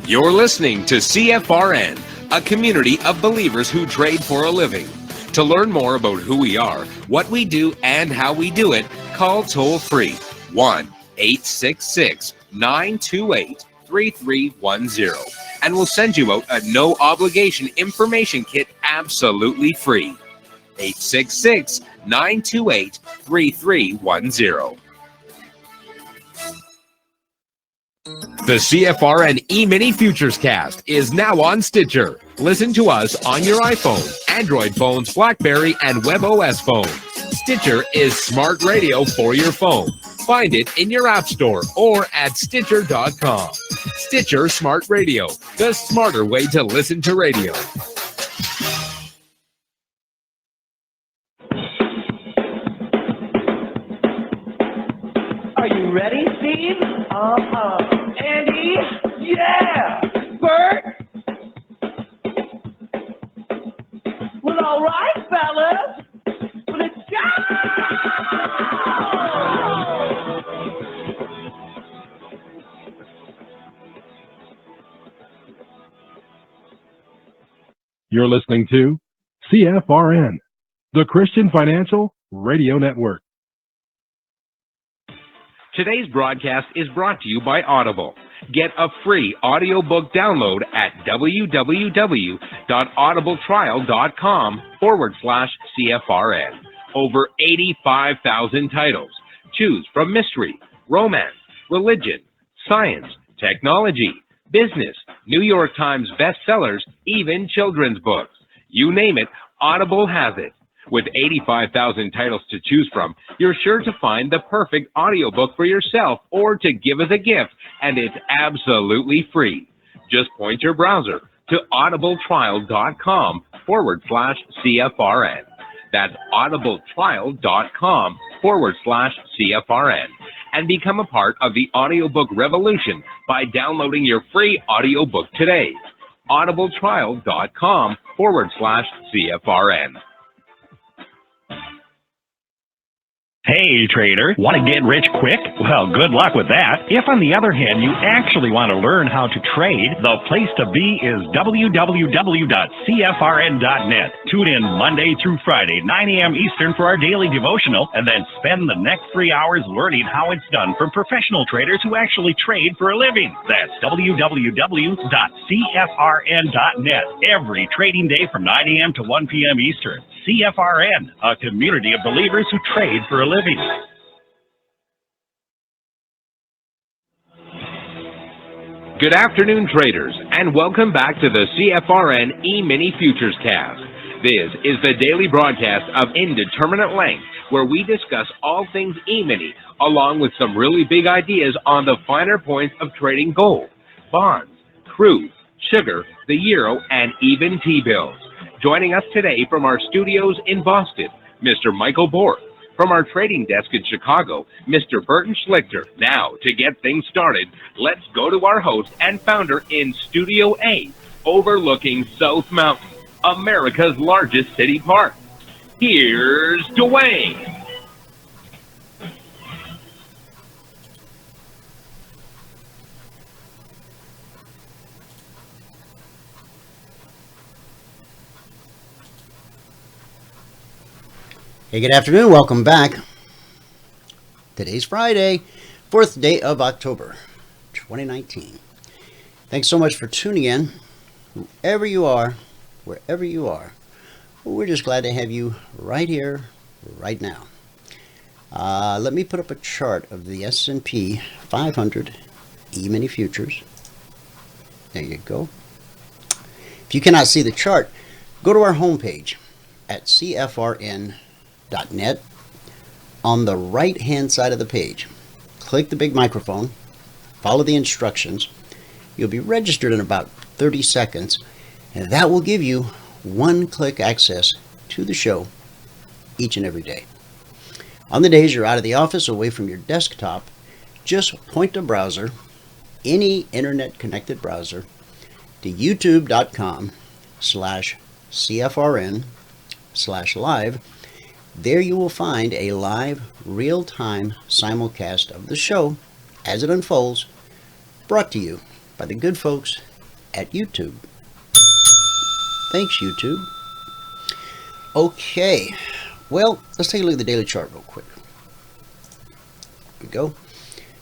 You're listening to CFRN, a community of believers who trade for a living. To learn more about who we are, what we do, and how we do it, call toll-free 1-866-928-3310, and we'll send you out a no-obligation information kit absolutely free. 866-928-3310. The CFRN Emini Futures Cast is now on Stitcher. Listen to us on your iPhone, Android phones, BlackBerry, and WebOS phones. Stitcher is smart radio for your phone. Find it in your app store or at Stitcher.com. Stitcher Smart Radio, the smarter way to listen to radio. Are you ready, Steve? Andy? Yeah! Bert? Well, all right, fellas. Let's go! You're listening to CFRN, the Christian Financial Radio Network. Today's broadcast is brought to you by Audible. Get a free audiobook download at www.audibletrial.com/CFRN. Over 85,000 titles. Choose from mystery, romance, religion, science, technology, business, New York Times bestsellers, even children's books. You name it, Audible has it. With 85,000 titles to choose from, you're sure to find the perfect audiobook for yourself or to give as a gift, and it's absolutely free. Just point your browser to audibletrial.com/CFRN. That's audibletrial.com/CFRN. And become a part of the audiobook revolution by downloading your free audiobook today. audibletrial.com/CFRN. Hey, trader, want to get rich quick? Well, good luck with that. If, on the other hand, you actually want to learn how to trade, the place to be is www.cfrn.net. Tune in Monday through Friday, 9 a.m. Eastern for our daily devotional, and then spend the next 3 hours learning how it's done from professional traders who actually trade for a living. That's www.cfrn.net. Every trading day from 9 a.m. to 1 p.m. Eastern. CFRN, a community of believers who trade for a living. Good afternoon, traders, and welcome back to the CFRN Emini Futures Cast. This is the daily broadcast of Indeterminate Length, where we discuss all things Emini, along with some really big ideas on the finer points of trading gold, bonds, crude, sugar, the euro, and even T-bills. Joining us today from our studios in Boston, Mr. Michael Borth. From our trading desk in Chicago, Mr. Burton Schlichter. Now, to get things started, let's go to our host and founder in Studio A, overlooking South Mountain, America's largest city park. Here's Dwayne. Hey, good afternoon. Welcome back. Today's Friday, 4th day of October, 2019. Thanks so much for tuning in. Whoever you are, wherever you are, we're just glad to have you right here, right now. Let me put up a chart of the S&P 500 E-mini futures. There you go. If you cannot see the chart, go to our homepage at CFRN.net. On the right hand side of the page, click the big microphone, follow the instructions. You'll be registered in about 30 seconds, and that will give you one-click access to the show each and every day. On the days you're out of the office, away from your desktop, just point a browser, any internet connected browser, to youtube.com/CFRN/live. There you will find a live, real-time simulcast of the show as it unfolds, brought to you by the good folks at YouTube. Thanks, YouTube. Okay, well, let's take a look at the daily chart real quick. There we go.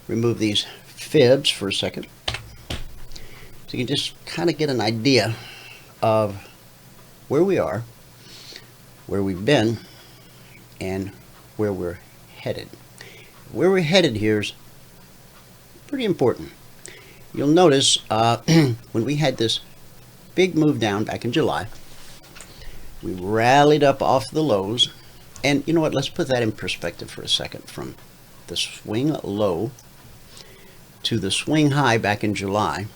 Remove these fibs for a second, so you can just kind of get an idea of where we are, where we've been, and where we're headed. Where we're headed here is pretty important. You'll notice when we had this big move down back in July, we rallied up off the lows. And you know what? Let's put that in perspective for a second. From the swing low to the swing high back in July,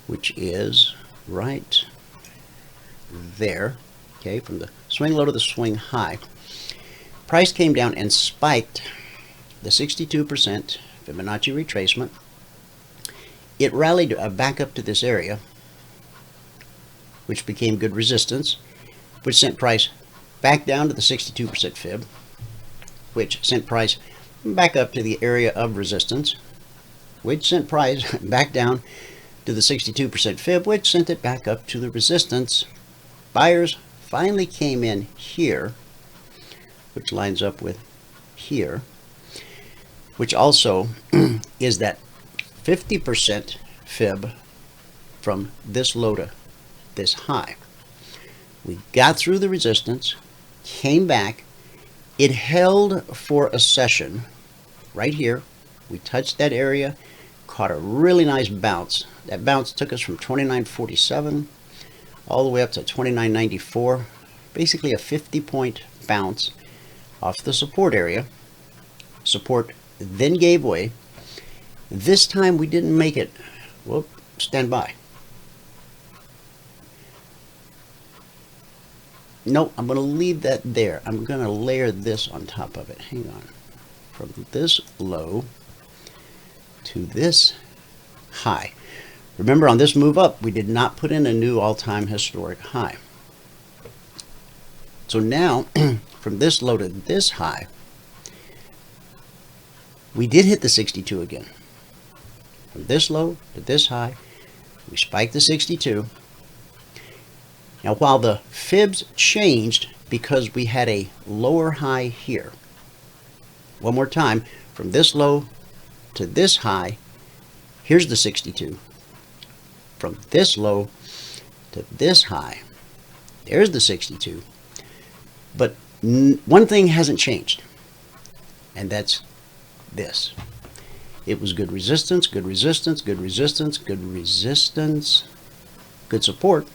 which is right there. Okay, from the swing low to the swing high, price came down and spiked the 62% Fibonacci retracement. It rallied back up to this area, which became good resistance, which sent price back down to the 62% fib, which sent price back up to the area of resistance, which sent price back down to the 62% fib, which sent it back up to the resistance. Buyers finally came in here, which lines up with here, which also is that 50% fib from this low to this high. We got through the resistance, came back, it held for a session right here. We touched that area, caught a really nice bounce. That bounce took us from 29.47 all the way up to 29.94, basically a 50-point bounce off the support area. Support then gave way. This time we didn't make it. Whoop, stand by. Nope, I'm going to leave that there. I'm going to layer this on top of it. Hang on. From this low to this high. Remember, on this move up, we did not put in a new all-time historic high. So now, from this low to this high, we did hit the 62 again. From this low to this high, we spiked the 62. Now, while the fibs changed because we had a lower high here, one more time, from this low to this high, here's the 62. From this low to this high, there's the 62. But one thing hasn't changed, and that's this. It was good resistance, good resistance, good resistance, good resistance, good support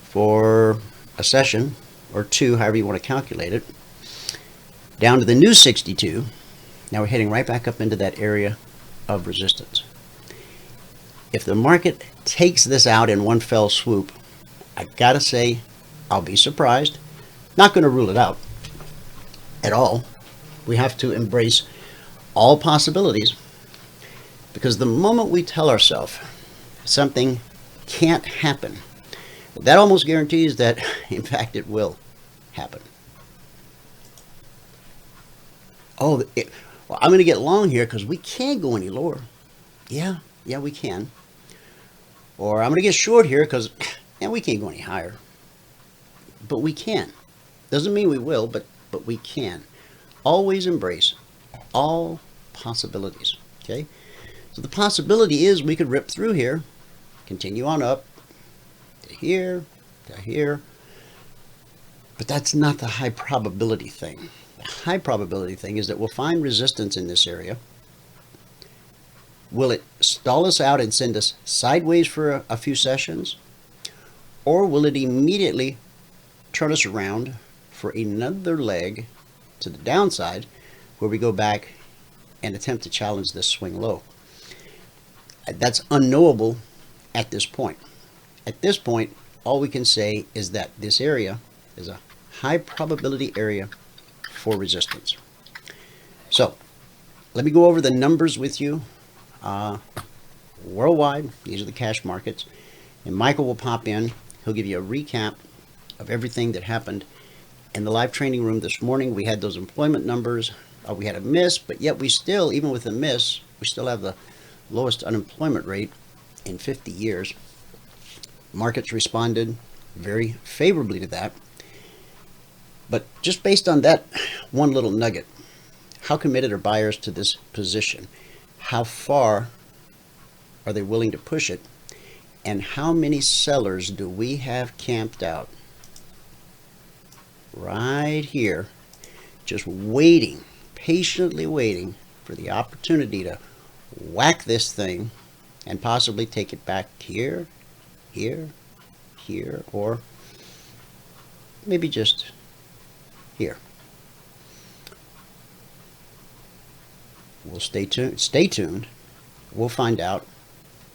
for a session or two, however you want to calculate it, down to the new 62. Now we're heading right back up into that area of resistance. If the market takes this out in one fell swoop, I gotta say, I'll be surprised. Not going to rule it out at all. We have to embrace all possibilities, because the moment we tell ourselves something can't happen, that almost guarantees that, in fact, it will happen. Oh, well, I'm going to get long here because we can't go any lower. Yeah, we can. Or I'm going to get short here because we can't go any higher. But we can. Doesn't mean we will, but we can. Always embrace all possibilities. Okay? So the possibility is we could rip through here, continue on up to here, to here. But that's not the high probability thing. The high probability thing is that we'll find resistance in this area. Will it stall us out and send us sideways for a few sessions? Or will it immediately turn us around for another leg to the downside, where we go back and attempt to challenge this swing low? That's unknowable at this point. At this point, all we can say is that this area is a high probability area for resistance. So let me go over the numbers with you. Worldwide, these are the cash markets, and Michael will pop in. He'll give you a recap of everything that happened in the live training room this morning. We had those employment numbers. We had a miss, but yet we still, even with a miss, we still have the lowest unemployment rate in 50 years. Markets responded very favorably to that. But just based on that one little nugget, how committed are buyers to this position? How far are they willing to push it? And how many sellers do we have camped out right here, just waiting, patiently waiting for the opportunity to whack this thing and possibly take it back here, here, here, or maybe just here. We'll stay tuned. Stay tuned. We'll find out.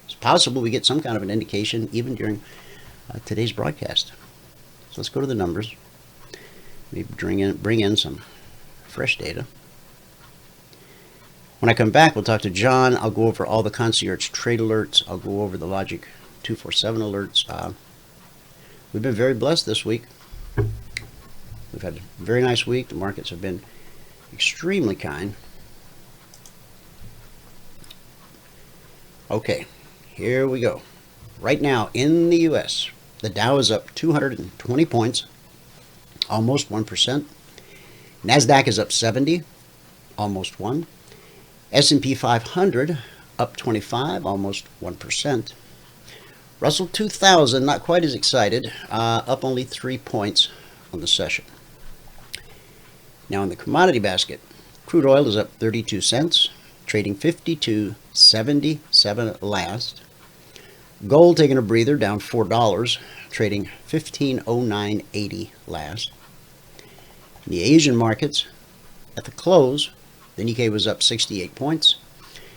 It's possible we get some kind of an indication even during today's broadcast. So let's go to the numbers. Maybe bring in some fresh data. When I come back, we'll talk to John. I'll go over all the Concierge Trade Alerts. I'll go over the Logic 247 alerts. We've been very blessed this week. We've had a very nice week. The markets have been extremely kind. Okay, here we go. Right now in the U.S., the Dow is up 220 points, almost 1%. NASDAQ is up 70, almost 1. S&P 500 up 25, almost 1%. Russell 2000, not quite as excited, up only 3 points on the session. Now in the commodity basket, crude oil is up 32 cents, trading 52.77 last. Gold taking a breather, down $4, trading 1509.80 last. In the Asian markets, at the close, the Nikkei was up 68 points.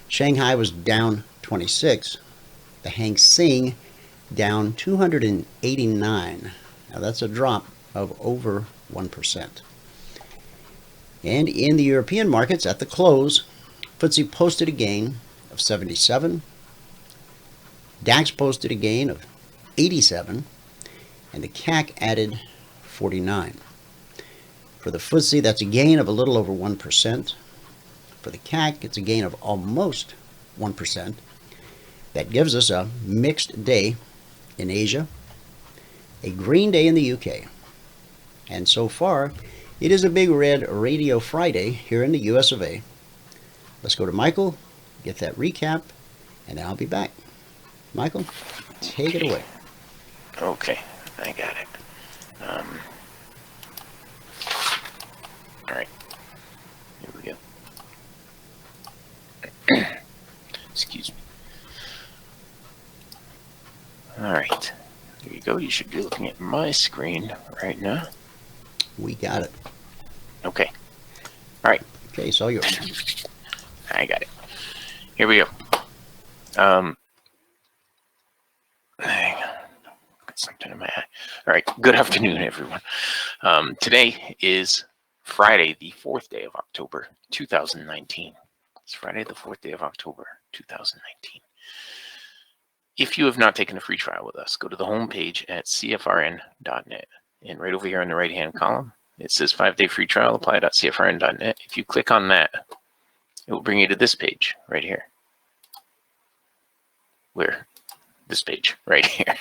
Shanghai was down 26. The Hang Seng down 289. Now that's a drop of over 1%. And in the European markets, at the close, FTSE posted a gain of 77. DAX posted a gain of 87. And the CAC added 49. For the FTSE, that's a gain of a little over 1%. For the CAC, it's a gain of almost 1%. That gives us a mixed day in Asia, a green day in the UK. And so far, it is a big red Radio Friday here in the US of A. Let's go to Michael, get that recap, and then I'll be back. Michael, take it away. Okay, I got it. All right, here we go. Excuse me. All right, here you go. You should be looking at my screen right now. We got it. Okay. All right. Okay, it's all yours. I got it. Here we go. Hang on. Got something in my eye. All right. Good afternoon, everyone. Today is Friday, the 4th day of October, 2019. It's Friday, the 4th day of October, 2019. If you have not taken a free trial with us, go to the home page at CFRN.net. And right over here in the right-hand column, it says 5-day free trial, apply.cfrn.net. If you click on that, it will bring you to this page right here. Where? This page right here.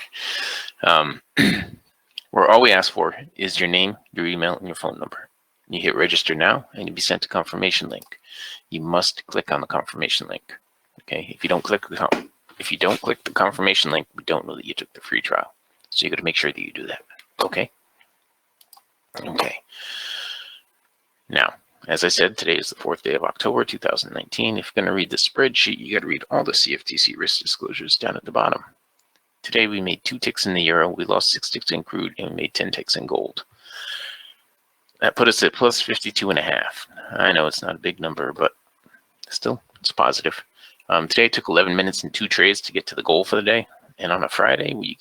Where all we ask for is your name, your email, and your phone number. You hit register now, and you'll be sent a confirmation link. You must click on the confirmation link. Okay? If you don't click the confirmation link, we don't know that you took the free trial. So you got to make sure that you do that. Okay? Okay. Now, as I said, today is the 4th day of October, 2019. If you're going to read the spreadsheet, you got to read all the CFTC risk disclosures down at the bottom. Today we made 2 ticks in the euro, we lost 6 ticks in crude, and we made 10 ticks in gold. That put us at plus 52.5. I know it's not a big number, but still, it's positive. Today I took 11 minutes and 2 trades to get to the goal for the day. And on a Friday, you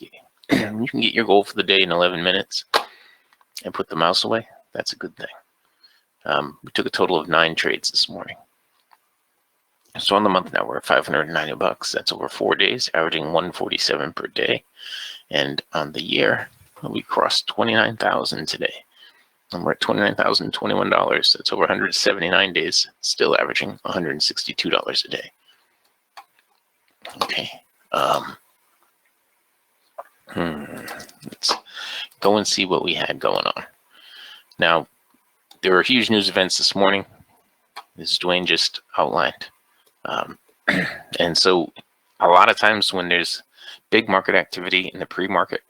can get your goal for the day in 11 minutes and put the mouse away. That's a good thing. We took a total of 9 trades this morning. So on the month now, we're at $590. That's over 4 days, averaging $147 per day. And on the year, we crossed 29,000 today. And we're at $29,021. That's over 179 days, still averaging $162 a day. Okay. Let's go and see what we had going on. Now, there were huge news events this morning. As Dwayne just outlined. And so a lot of times when there's big market activity in the pre-market,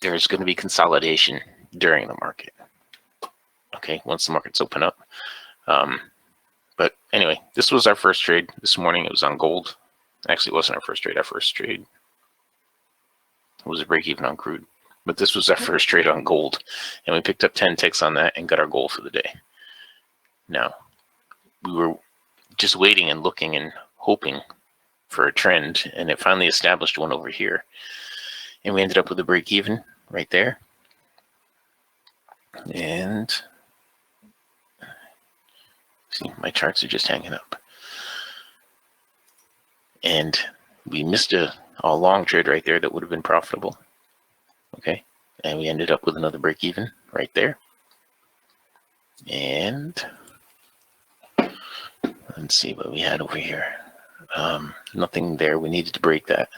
there's going to be consolidation during the market. Okay, once the markets open up. But anyway, this was our first trade this morning. It was on gold. Actually, it wasn't our first trade. Our first trade was a break even on crude. But this was our first trade on gold. And we picked up 10 ticks on that and got our goal for the day. Now, we were just waiting and looking and hoping for a trend, and it finally established one over here. And we ended up with a break even right there. And see, my charts are just hanging up. And we missed a long trade right there that would have been profitable. Okay, and we ended up with another break even right there. And let's see what we had over here. Nothing there. We needed to break that.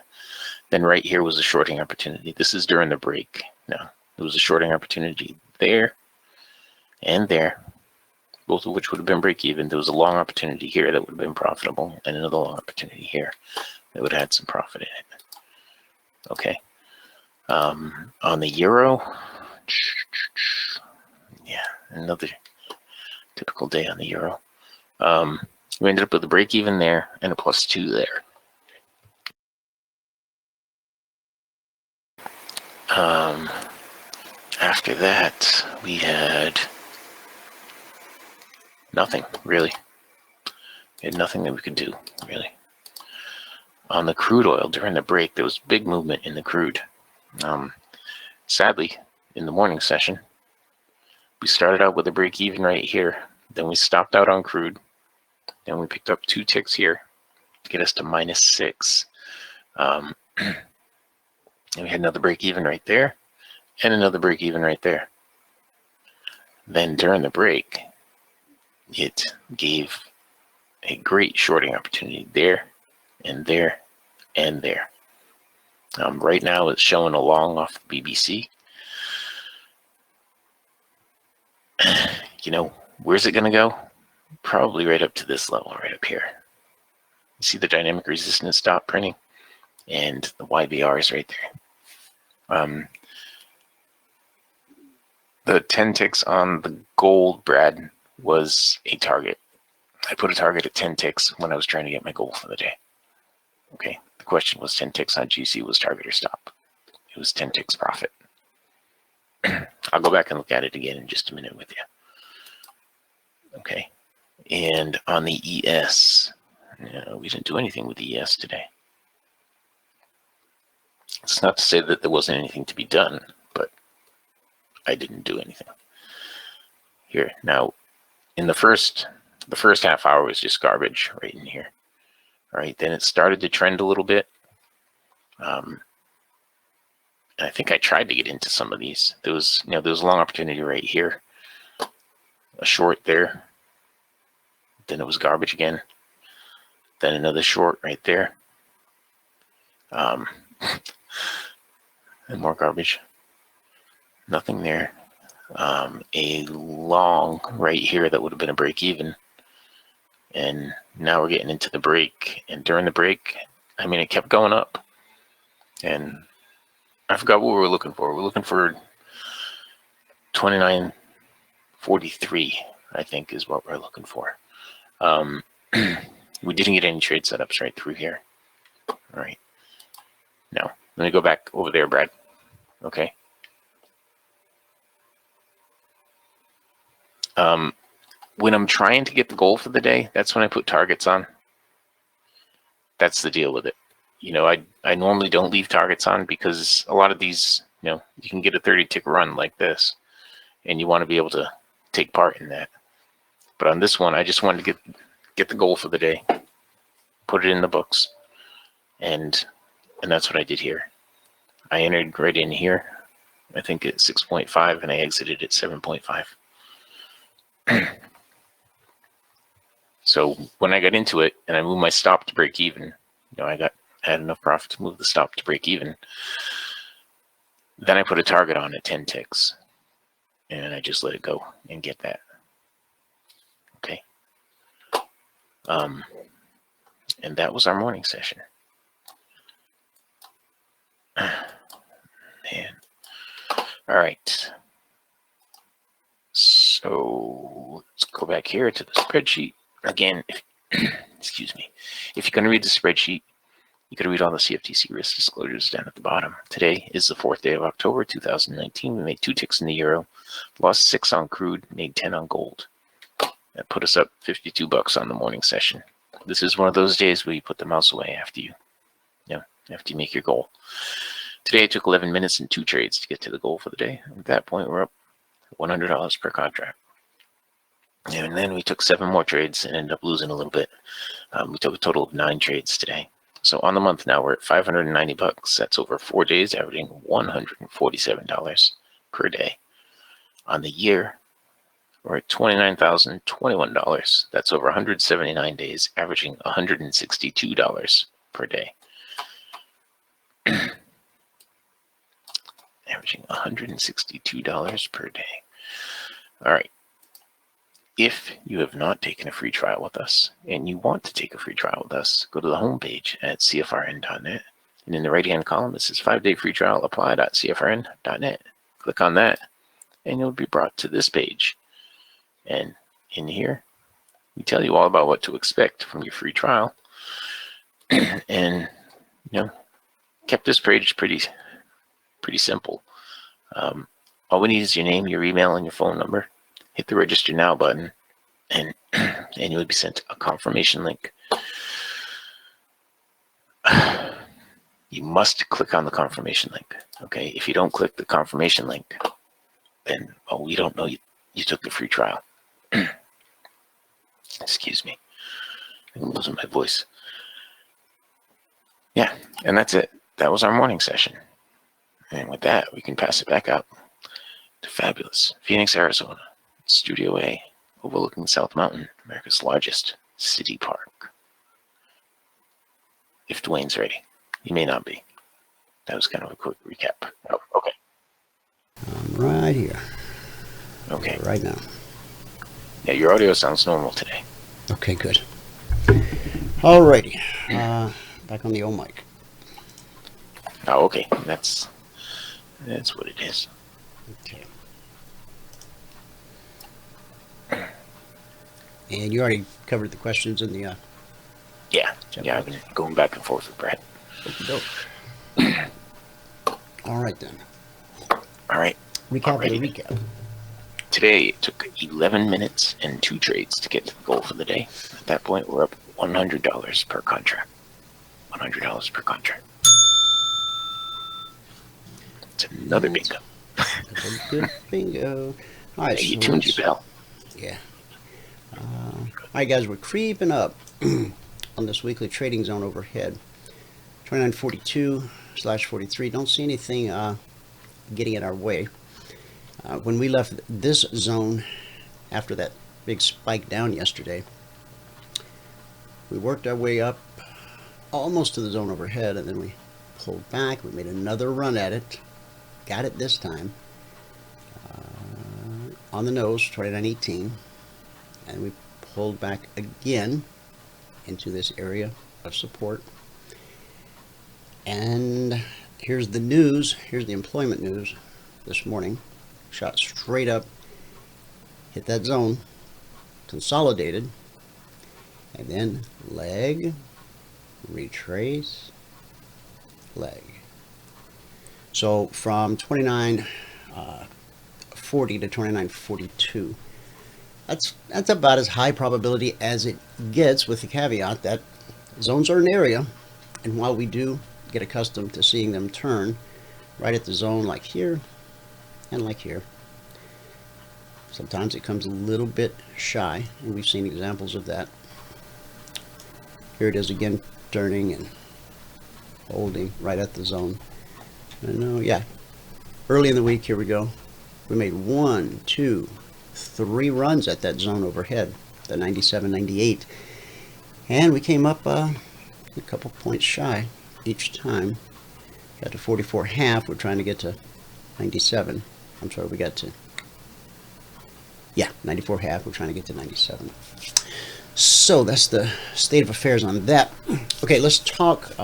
Then right here was a shorting opportunity. This is during the break. Now, there was a shorting opportunity there and there, both of which would have been break even. There was a long opportunity here that would have been profitable, and another long opportunity here that would have had some profit in it. Okay. On the euro, yeah, another typical day on the euro. We ended up with a break even there and a +2 there. After that, we had nothing really. We had nothing that we could do really. On the crude oil during the break, there was big movement in the crude. Sadly, in the morning session, we started out with a break even right here. Then we stopped out on crude. Then we picked up 2 ticks here to get us to -6. And we had another break even right there and another break even right there. Then during the break, it gave a great shorting opportunity there and there and there. Right now it's showing a long off the BBC. You know, where's it going to go? Probably right up to this level, right up here. You see the dynamic resistance stop printing, and the YBR is right there. The 10 ticks on the gold, Brad, was a target. I put a target at 10 ticks when I was trying to get my goal for the day. Okay, the question was 10 ticks on GC was target or stop. It was 10 ticks profit. I'll go back and look at it again in just a minute with you. Okay, and on the ES, we didn't do anything with the ES today. It's not to say that there wasn't anything to be done, but I didn't do anything. Here, now, in the first half hour was just garbage right in here. All right, then it started to trend a little bit. I think I tried to get into some of these. There was a long opportunity right here, a short there. Then it was garbage again. Then another short right there. And more garbage. Nothing there. A long right here that would have been a break even. And now we're getting into the break. And during the break, I mean, it kept going up. And I forgot what we were looking for. We're looking for 29.43, I think, is what we're looking for. We didn't get any trade setups right through here. All right. Now, let me go back over there, Brad. Okay. When I'm trying to get the goal for the day, that's when I put targets on. That's the deal with it. I normally don't leave targets on because a lot of these, you can get a 30-tick run like this, and you want to be able to take part in that. But on this one, I just wanted to get the goal for the day, put it in the books, and that's what I did here. I entered right in here, I think at 6.5, and I exited at 7.5. So when I got into it and I moved my stop to break even, I had enough profit to move the stop to break even. Then I put a target on at 10 ticks, and I just let it go and get that. Okay. And that was our morning session. Man. All right. So let's go back here to the spreadsheet. Again, excuse me. If you're going to read the spreadsheet, you got to read all the CFTC risk disclosures down at the bottom. Today is the 4th day of October, 2019. We made 2 ticks in the euro, lost 6 on crude, made 10 on gold. That put us up $52 on the morning session. This is one of those days where you put the mouse away after you make your goal. Today it took 11 minutes and 2 trades to get to the goal for the day. At that point, we're up $100 per contract. And then we took 7 more trades and ended up losing a little bit. We took a total of 9 trades today. So on the month now, we're at $590. That's over 4 days, averaging $147 per day. On the year, we're at $29,021. That's over 179 days, averaging $162 per day. Averaging $162 per day. All right. If you have not taken a free trial with us and you want to take a free trial with us, go to the homepage at CFRN.net. And in the right-hand column, it says 5-day free trial apply.cfrn.net. Click on that, and you'll be brought to this page. And in here, we tell you all about what to expect from your free trial. And, kept this page pretty simple. All we need is your name, your email, and your phone number. Hit the register now button, and you will be sent a confirmation link. You must click on the confirmation link. Okay, if you don't click the confirmation link, then we don't know you took the free trial. Excuse me, I'm losing my voice. Yeah, and that's it. That was our morning session. And with that, we can pass it back out to fabulous Phoenix, Arizona, Studio A, overlooking South Mountain, America's largest city park. If Dwayne's ready. He may not be. That was kind of a quick recap. Oh, okay. I'm right here. Okay. Right now. Yeah, your audio sounds normal today. Okay, good. Alrighty. Back on the old mic. Oh, okay. That's what it is. Okay. And you already covered the questions in the Yeah, I've been going back and forth with Brad. All right then. All right. Recap of the recap. Today it took 11 minutes and 2 trades to get to the goal for the day. At that point, we're up $100 per contract. $100 per contract. It's another bingo. Good bingo. All right. You tuned your bell. Yeah. All right, guys, we're creeping up on this weekly trading zone overhead. 2942/43. Don't see anything getting in our way. When we left this zone after that big spike down yesterday, we worked our way up almost to the zone overhead, and then we pulled back. We made another run at it. Got it this time. On the nose, 2918. And we pulled back again into this area of support. And here's the news. Here's the employment news this morning. Shot straight up, hit that zone, consolidated, and then leg, retrace, leg. So from 2940 to 2942. That's about as high probability as it gets, with the caveat that zones are an area, and while we do get accustomed to seeing them turn right at the zone like here and like here, sometimes it comes a little bit shy, and we've seen examples of that. Here it is again, turning and holding right at the zone. And yeah, early in the week, here we go. We made 1, 2, 3 runs at that zone overhead. the 97, 98. And we came up a couple points shy each time. Got to 44.5. We're trying to get to 97. I'm sorry, we got to, 94.5. We're trying to get to 97. So that's the state of affairs on that. Okay, let's talk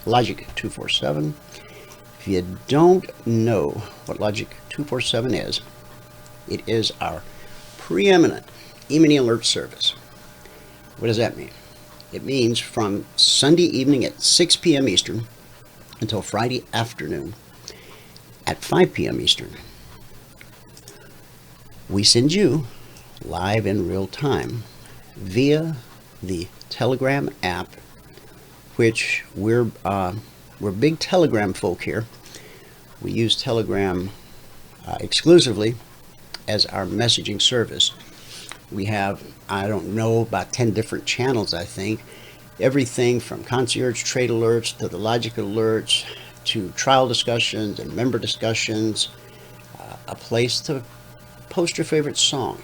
Logic 247. If you don't know what Logic 247 is, it is our preeminent Emini alert service. What does that mean? It means from Sunday evening at 6 p.m. Eastern until Friday afternoon at 5 p.m. Eastern, we send you live in real time via the Telegram app, which we're big Telegram folk here. We use Telegram exclusively as our messaging service. We have, I don't know, about 10 different channels, I think. Everything from Concierge Trade Alerts to the Logic Alerts to trial discussions and member discussions, a place to post your favorite song.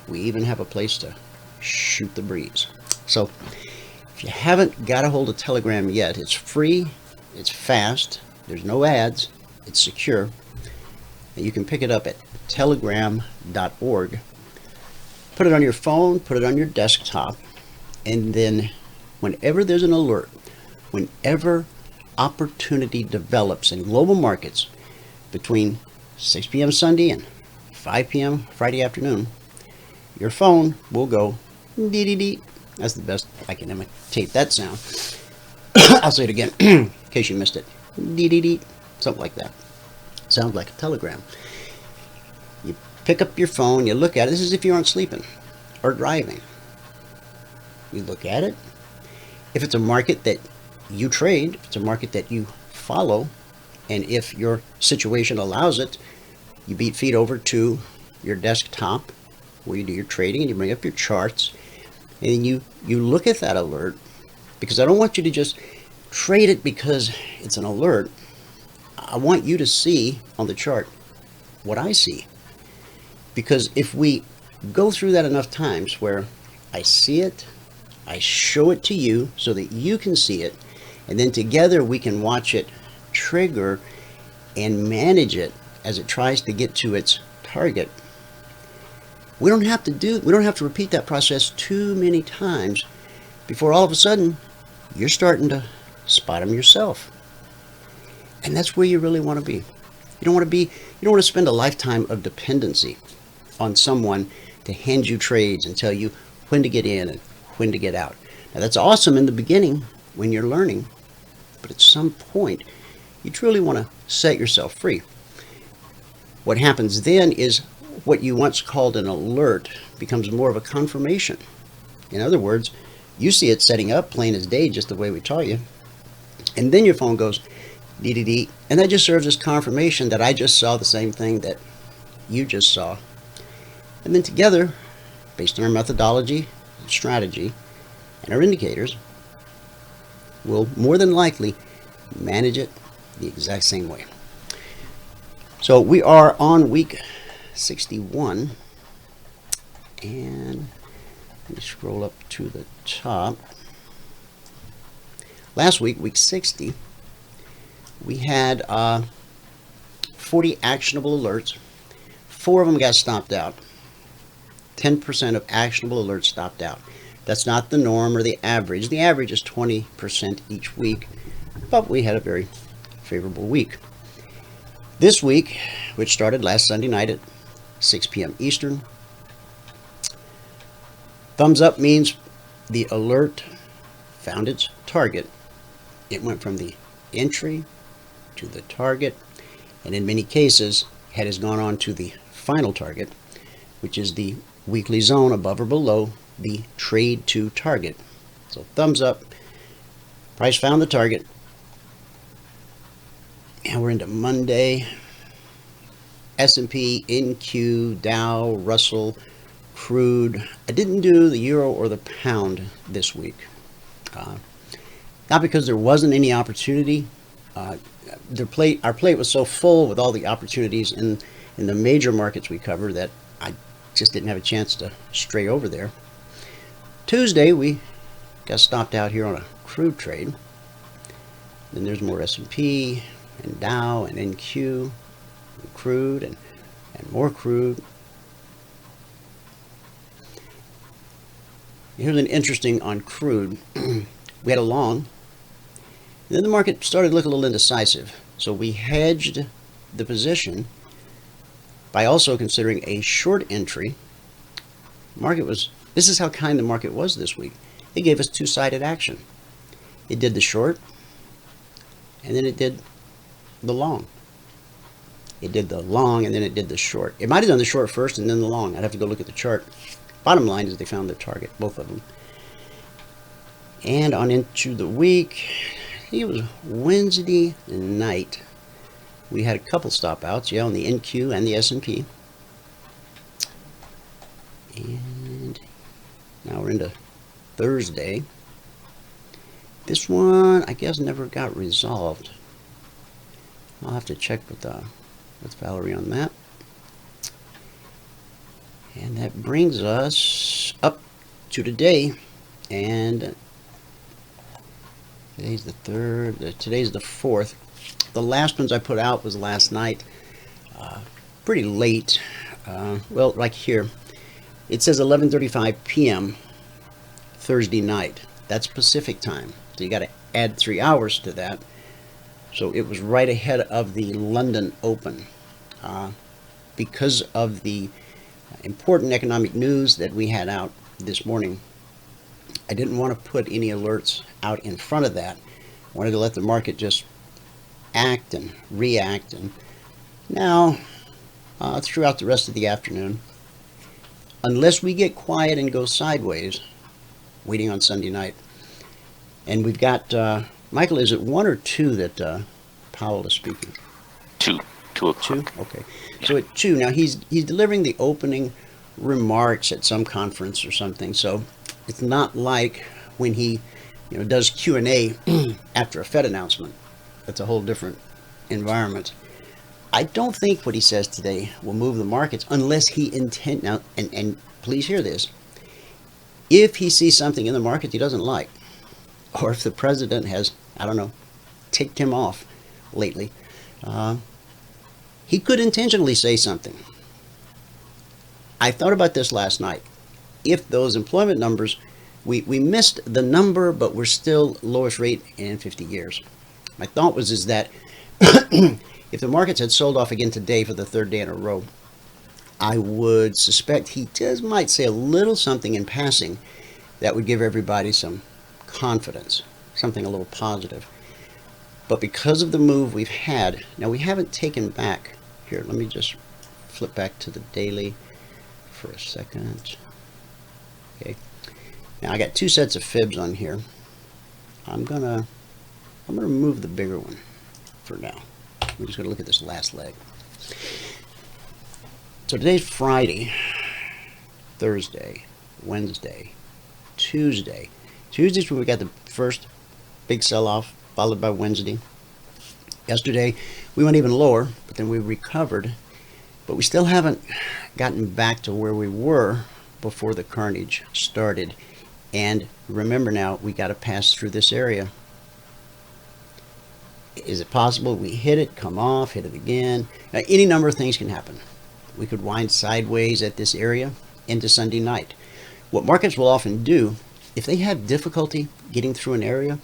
We even have a place to shoot the breeze. So if you haven't got a hold of Telegram yet, it's free, it's fast, there's no ads, it's secure, and you can pick it up at telegram.org. Put it on your phone, put it on your desktop, and then whenever there's an alert, whenever opportunity develops in global markets between 6 p.m. Sunday and 5 p.m. Friday afternoon, your phone will go dee-dee-dee. That's the best I can imitate that sound. I'll say it again in case you missed it. Dee-dee-dee. Something like that. Sounds like a telegram. You pick up your phone, you look at it. This is if you aren't sleeping or driving. You look at it. If it's a market that you trade, if it's a market that you follow, and if your situation allows it, you beat feet over to your desktop where you do your trading and you bring up your charts and you look at that alert, because I don't want you to just trade it because it's an alert. I want you to see on the chart what I see. Because if we go through that enough times where I see it, I show it to you so that you can see it, and then together we can watch it trigger and manage it as it tries to get to its target. We don't have to repeat that process too many times before all of a sudden you're starting to spot them yourself. And that's where you really want to be. You don't want to spend a lifetime of dependency on someone to hand you trades and tell you when to get in and when to get out. Now that's awesome in the beginning when you're learning, but at some point you truly want to set yourself free. What happens then is what you once called an alert becomes more of a confirmation. In other words, you see it setting up plain as day, just the way we taught you, and then your phone goes dee-dee-dee, and that just serves as confirmation that I just saw the same thing that you just saw. And then together, based on our methodology, strategy, and our indicators, we'll more than likely manage it the exact same way. So we are on week 61, and let me scroll up to the top. Last week, week 60, we had 40 actionable alerts. 4 of them got stopped out. 10% of actionable alerts stopped out. That's not the norm or the average. The average is 20% each week, but we had a very favorable week. This week, which started last Sunday night at 6 p.m. Eastern, thumbs up means the alert found its target. It went from the entry to the target, and in many cases, it has gone on to the final target, which is the weekly zone above or below the trade to target. So thumbs up, price found the target, and we're into Monday. S&P, NQ, Dow, Russell, Crude. I didn't do the euro or the pound this week. Not because there wasn't any opportunity. Our plate was so full with all the opportunities in the major markets we cover that I just didn't have a chance to stray over there. Tuesday, we got stopped out here on a crude trade. Then there's more S&P and Dow and NQ and crude and more crude. Here's an interesting on crude. We had a long. Then the market started to look a little indecisive. So we hedged the position by also considering a short entry. This is how kind the market was this week. It gave us two-sided action. It did the short, and then it did the long. It did the long, and then it did the short. It might have done the short first and then the long. I'd have to go look at the chart. Bottom line is they found their target, both of them. And on into the week, I think it was Wednesday night, we had a couple stop outs, on the NQ and the S&P. And now we're into Thursday. This one, I guess, never got resolved. I'll have to check with Valerie on that. And that brings us up to today. And today's the 3rd, today's the 4th. The last ones I put out was last night, pretty late. Well, like here, it says 11:35 p.m. Thursday night. That's Pacific time. So you got to add 3 hours to that. So it was right ahead of the London Open. Because of the important economic news that we had out this morning, I didn't want to put any alerts out in front of that. I wanted to let the market just act and react. And now, throughout the rest of the afternoon, unless we get quiet and go sideways, waiting on Sunday night. And we've got, Michael, is it 1 or 2 that Powell is speaking? 2 o'clock. 2? Okay. So at 2, now he's delivering the opening remarks at some conference or something. So it's not like when he does Q&A after a Fed announcement. That's a whole different environment. I don't think what he says today will move the markets unless he intend now, and please hear this. If he sees something in the market he doesn't like, or if the president has, I don't know, ticked him off lately, he could intentionally say something. I thought about this last night. If those employment numbers, we missed the number, but we're still lowest rate in 50 years. My thought is that if the markets had sold off again today for the 3rd day in a row, I would suspect he just might say a little something in passing that would give everybody some confidence, something a little positive. But because of the move we've had, now we haven't taken back, here, let me just flip back to the daily for a second. Okay. Now I got 2 sets of fibs on here. I'm gonna remove the bigger one for now. We're just gonna look at this last leg. So today's Friday, Thursday, Wednesday, Tuesday. Tuesday's when we got the first big sell-off, followed by Wednesday. Yesterday we went even lower, but then we recovered. But we still haven't gotten back to where we were before the carnage started. And remember now, we got to pass through this area. Is it possible we hit it, come off, hit it again? Now, any number of things can happen. We could wind sideways at this area into Sunday night. What markets will often do, if they have difficulty getting through an area,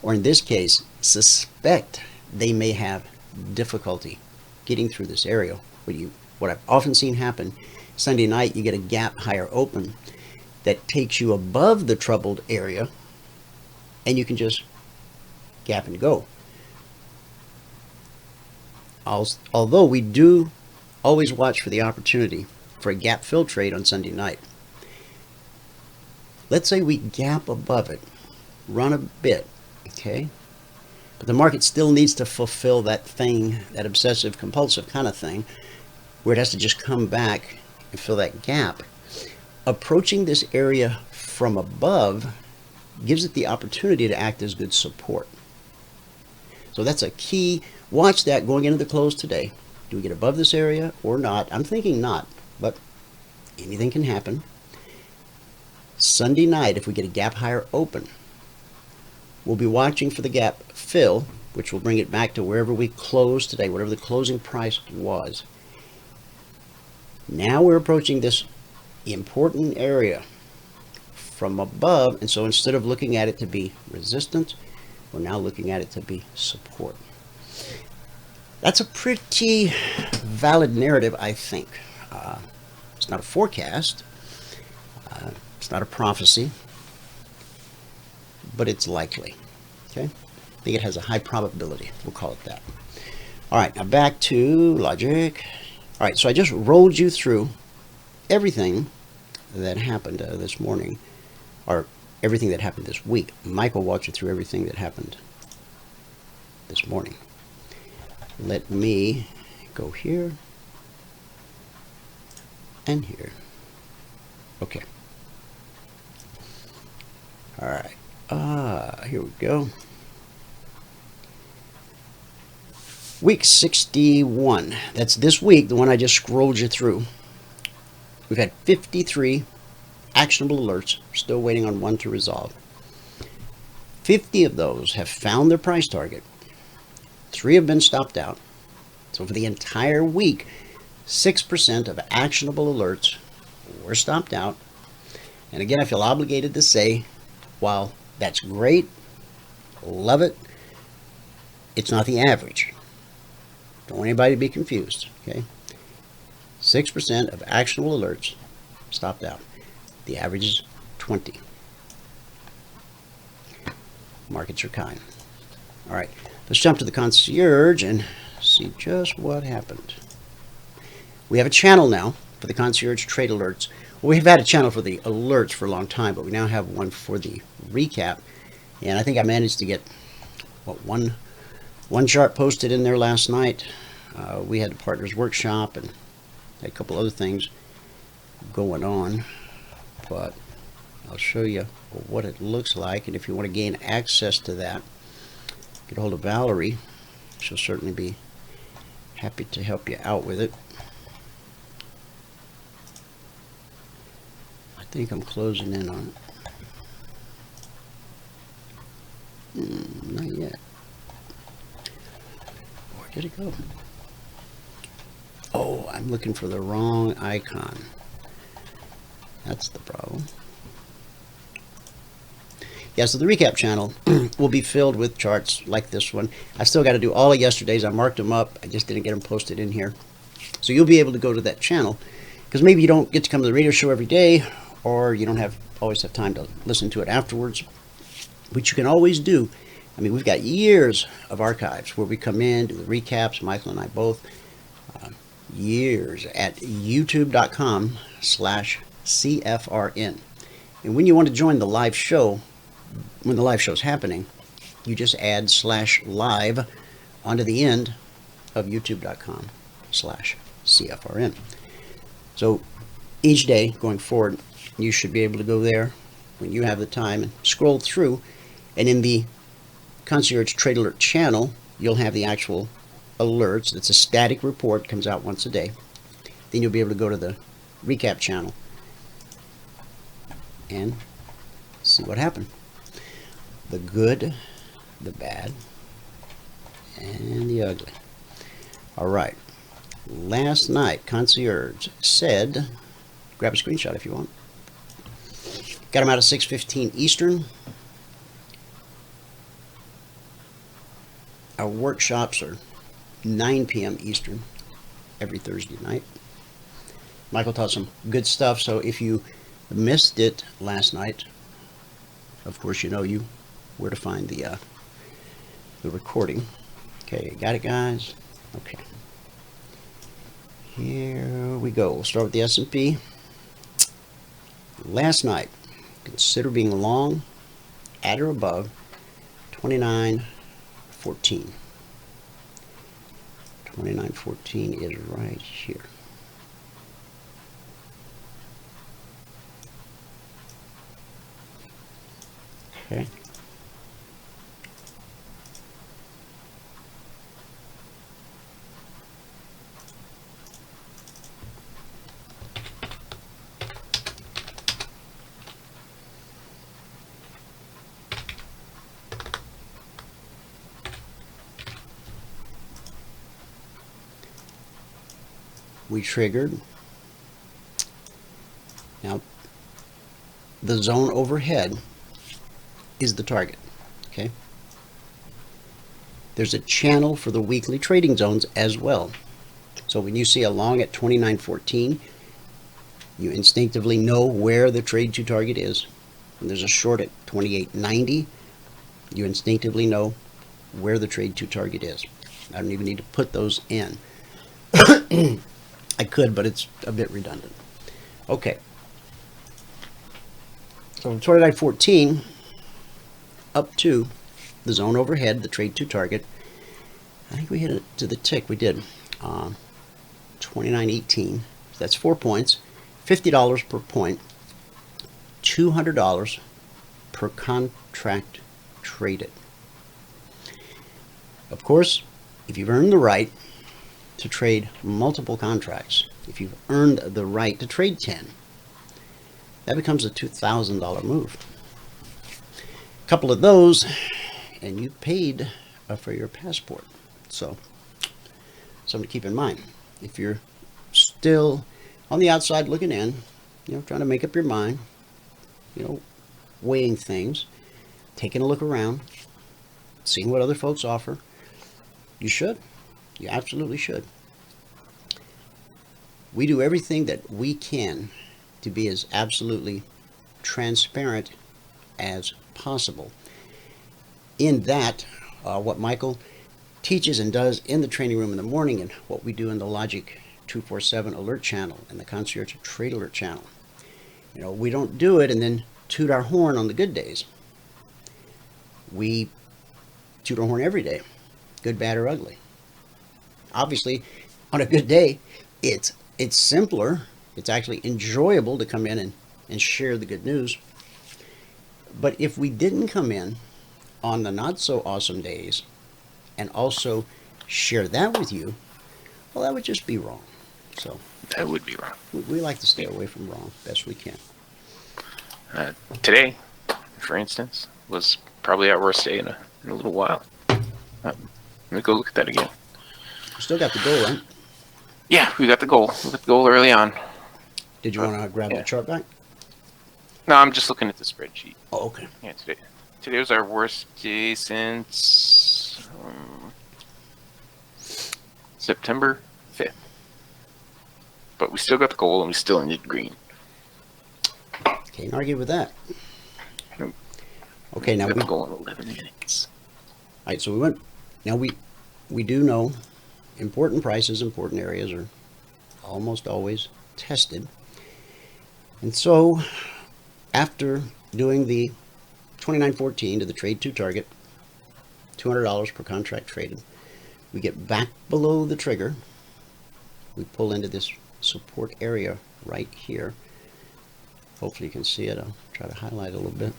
or in this case, suspect they may have difficulty getting through this area, what I've often seen happen, Sunday night you get a gap higher open that takes you above the troubled area, and you can just gap and go. Although we do always watch for the opportunity for a gap fill trade on Sunday night. Let's say we gap above it, run a bit, okay? But the market still needs to fulfill that thing, that obsessive compulsive kind of thing, where it has to just come back and fill that gap. Approaching this area from above gives it the opportunity to act as good support. So that's a key. Watch that going into the close today. Do we get above this area or not? I'm thinking not, but anything can happen. Sunday night, if we get a gap higher open, we'll be watching for the gap fill, which will bring it back to wherever we closed today, whatever the closing price was. Now we're approaching this important area from above, and so instead of looking at it to be resistance, we're now looking at it to be support. That's a pretty valid narrative, I think. It's not a forecast. It's not a prophecy, but it's likely. Okay, I think it has a high probability. We'll call it that. All right, now back to logic. All right, so I just rolled you through everything that happened this morning, or everything that happened this week. Michael walked you through everything that happened this morning. Let me go here and here. Okay. All right. Here we go. Week 61. That's this week, the one I just scrolled you through. We've had 53 actionable alerts, still waiting on one to resolve. 50 of those have found their price target. 3 have been stopped out. So for the entire week, 6% of actionable alerts were stopped out. And again, I feel obligated to say, while that's great, love it, it's not the average. Don't want anybody to be confused, okay? 6% of actionable alerts stopped out. The average is 20. Markets are kind. All right, let's jump to the concierge and see just what happened. We have a channel now for the Concierge Trade Alerts. Well, we've had a channel for the alerts for a long time, but we now have one for the recap. And I think I managed to get, what, one chart posted in there last night. We had a partners workshop and had a couple other things going on, but I'll show you what it looks like. And if you want to gain access to that, get a hold of Valerie. She'll certainly be happy to help you out with it. I think I'm closing in on it. Not yet. Where did it go? Oh, I'm looking for the wrong icon. That's the problem. Yeah, so the recap channel will be filled with charts like this one. I still got to do all of yesterday's. I marked them up. I just didn't get them posted in here. So you'll be able to go to that channel, because maybe you don't get to come to the radio show every day, or you don't always have time to listen to it afterwards, which you can always do. I mean, we've got years of archives where we come in, do the recaps, Michael and I both, years at youtube.com/CFRN. And when you want to join the live show, when the live show is happening, you just add /live onto the end of youtube.com/CFRN. So each day going forward, you should be able to go there when you have the time and scroll through, and in the Concierge Trade Alert channel, you'll have the actual alerts. It's a static report, comes out once a day. Then you'll be able to go to the recap channel and see what happened. The good, the bad, and the ugly. All right. Last night, Concierge said, grab a screenshot if you want. Got them out at 6:15 Eastern. Our workshops are 9 p.m. Eastern every Thursday night. Michael taught some good stuff, so if you missed it last night, of course you know where to find the recording. Okay, got it, guys? Okay. Here we go. We'll start with the S&P. Last night, consider being long at or above 29.14. 29.14 is right here. Okay. we triggered. Now, the zone overhead is the target, okay? There's a channel for the weekly trading zones as well. So when you see a long at 29.14, you instinctively know where the trade to target is. When there's a short at 28.90, you instinctively know where the trade to target is. I don't even need to put those in. I could, but it's a bit redundant. Okay. So from 29.14 up to the zone overhead, the trade to target, I think we hit it to the tick. We did. 29.18. That's 4 points. $50 per point. $200 per contract traded. Of course, if you've earned the right to trade multiple contracts, if you've earned the right to trade 10, that becomes a $2,000 move. A couple of those, and you paid for your passport. So, something to keep in mind. If you're still on the outside looking in, trying to make up your mind, weighing things, taking a look around, seeing what other folks offer, you should. You absolutely should. We do everything that we can to be as absolutely transparent as possible. In that, what Michael teaches and does in the training room in the morning, and what we do in the Logic 247 alert channel and the Concierge Trade Alert channel. We don't do it and then toot our horn on the good days. We toot our horn every day, good, bad, or ugly. Obviously, on a good day, it's simpler. It's actually enjoyable to come in and share the good news. But if we didn't come in on the not so awesome days and also share that with you, well, that would just be wrong. So That would be wrong. we like to stay away from wrong best we can. Today, for instance, was probably our worst day in a little while. Let me go look at that again. Still got the goal, right? Yeah, we got the goal. We got the goal early on. Did you want to grab yeah. the chart back? No, I'm just looking at the spreadsheet. Oh, okay. Yeah, today was our worst day since September 5th. But we still got the goal and we still ended green. Can't argue with that. Nope. Okay, now we got we the goal in 11 minutes. All right, so we went. Now we do know important prices, important areas are almost always tested. And so after doing the 29.14 to the trade to target, $200 per contract traded, we get back below the trigger. We pull into this support area right here. Hopefully you can see it. I'll try to highlight it a little bit.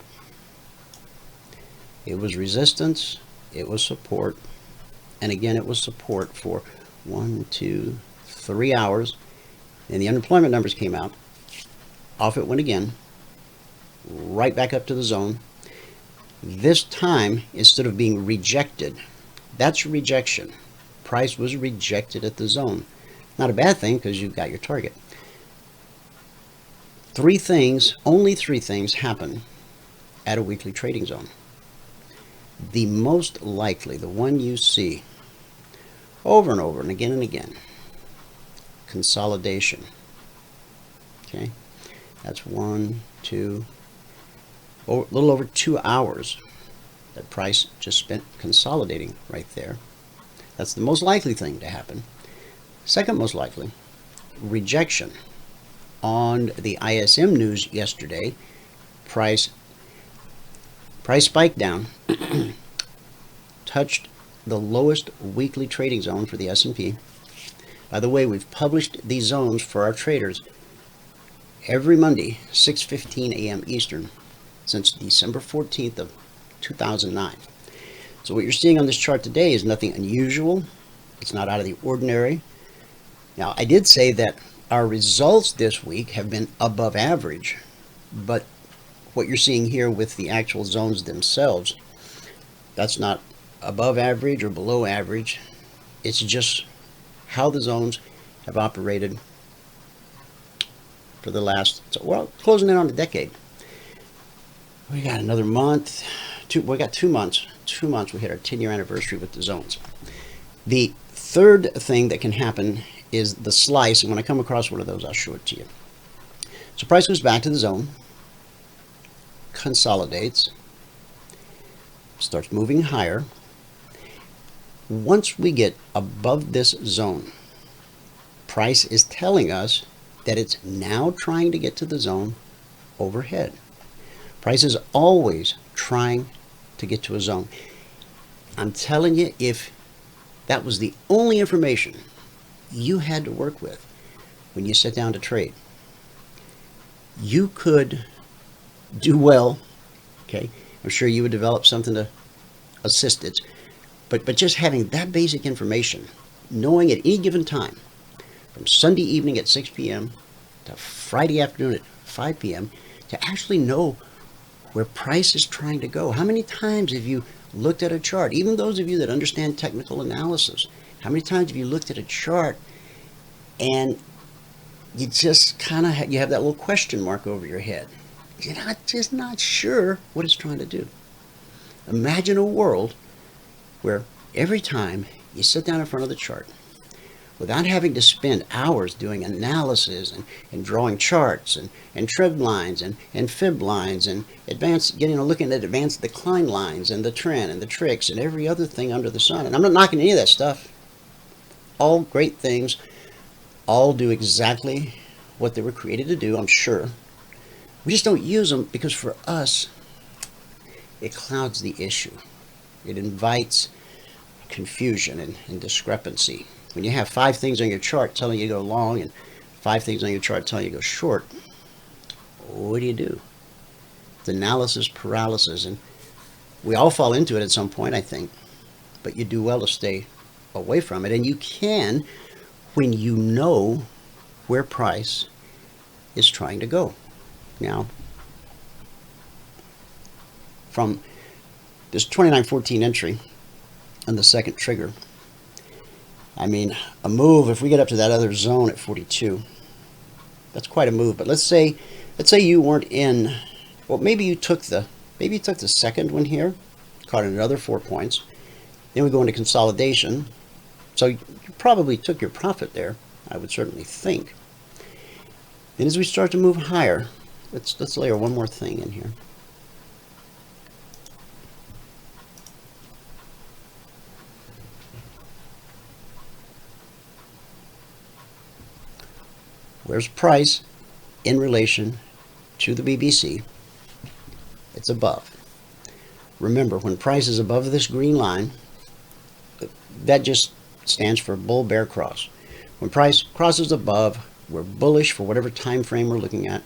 It was resistance, it was support, and again it was support for 1, 2, 3 hours. And the unemployment numbers came out. Off it went again, right back up to the zone. This time, instead of being rejected, that's rejection. Price was rejected at the zone. Not a bad thing because you got your target. Only three things happen at a weekly trading zone. The most likely, the one you see over and over and again, consolidation. Okay, that's 1, 2, a little over 2 hours that price just spent consolidating right there. That's the most likely thing to happen. Second most likely, rejection. On the ISM news yesterday, price spiked down, touched the lowest weekly trading zone for the S&P. By the way, we've published these zones for our traders every Monday, 6:15 a.m. Eastern, since December 14th of 2009. So what you're seeing on this chart today is nothing unusual. It's not out of the ordinary. Now, I did say that our results this week have been above average, but what you're seeing here with the actual zones themselves, that's not above average or below average. It's just how the zones have operated for the last, well, closing in on a decade. We got another month. We got 2 months. 2 months. We hit our 10-year anniversary with the zones. The third thing that can happen is the slice, and when I come across one of those, I'll show it to you. So price goes back to the zone, consolidates, starts moving higher. Once we get above this zone, price is telling us that it's now trying to get to the zone overhead. Price is always trying to get to a zone. I'm telling you, if that was the only information you had to work with when you sit down to trade, you could do well. Okay, I'm sure you would develop something to assist it, but just having that basic information, knowing at any given time, from Sunday evening at 6 p.m. to Friday afternoon at 5 p.m., to actually know where price is trying to go. How many times have you looked at a chart? Even those of you that understand technical analysis, how many times have you looked at a chart and you just kind of you have that little question mark over your head? You're just not sure what it's trying to do. Imagine a world where every time you sit down in front of the chart, without having to spend hours doing analysis and drawing charts and trend lines and fib lines and looking at advanced decline lines and the trend and the tricks and every other thing under the sun. And I'm not knocking any of that stuff. All great things, all do exactly what they were created to do, I'm sure. We just don't use them because for us, it clouds the issue. It invites confusion and discrepancy. When you have 5 things on your chart telling you to go long and 5 things on your chart telling you to go short, what do you do? It's analysis paralysis, and we all fall into it at some point, I think, but you do well to stay away from it, and you can when you know where price is trying to go. Now, from this 2914 entry and the second trigger, I mean, a move, if we get up to that other zone at 42, that's quite a move. But let's say you weren't in, well, maybe you took the second one here, caught another 4 points. Then we go into consolidation. So you probably took your profit there, I would certainly think. Then as we start to move higher, let's layer one more thing in here. Where's price in relation to the BBC? It's above. Remember, when price is above this green line, that just stands for bull bear cross. When price crosses above, we're bullish for whatever time frame we're looking at.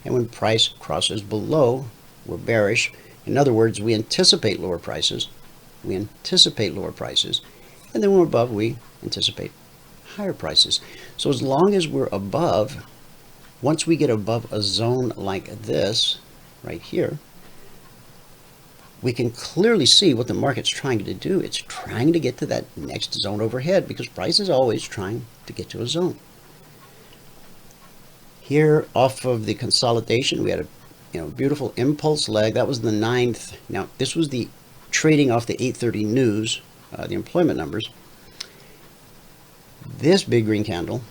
And when price crosses below, we're bearish. In other words, we anticipate lower prices. We anticipate lower prices. And then when we're above, we anticipate higher prices. So as long as we're above, once we get above a zone like this, right here, we can clearly see what the market's trying to do. It's trying to get to that next zone overhead because price is always trying to get to a zone. Here off of the consolidation, we had a beautiful impulse leg. That was the 9th. Now this was the trading off the 8:30 news, the employment numbers. This big green candle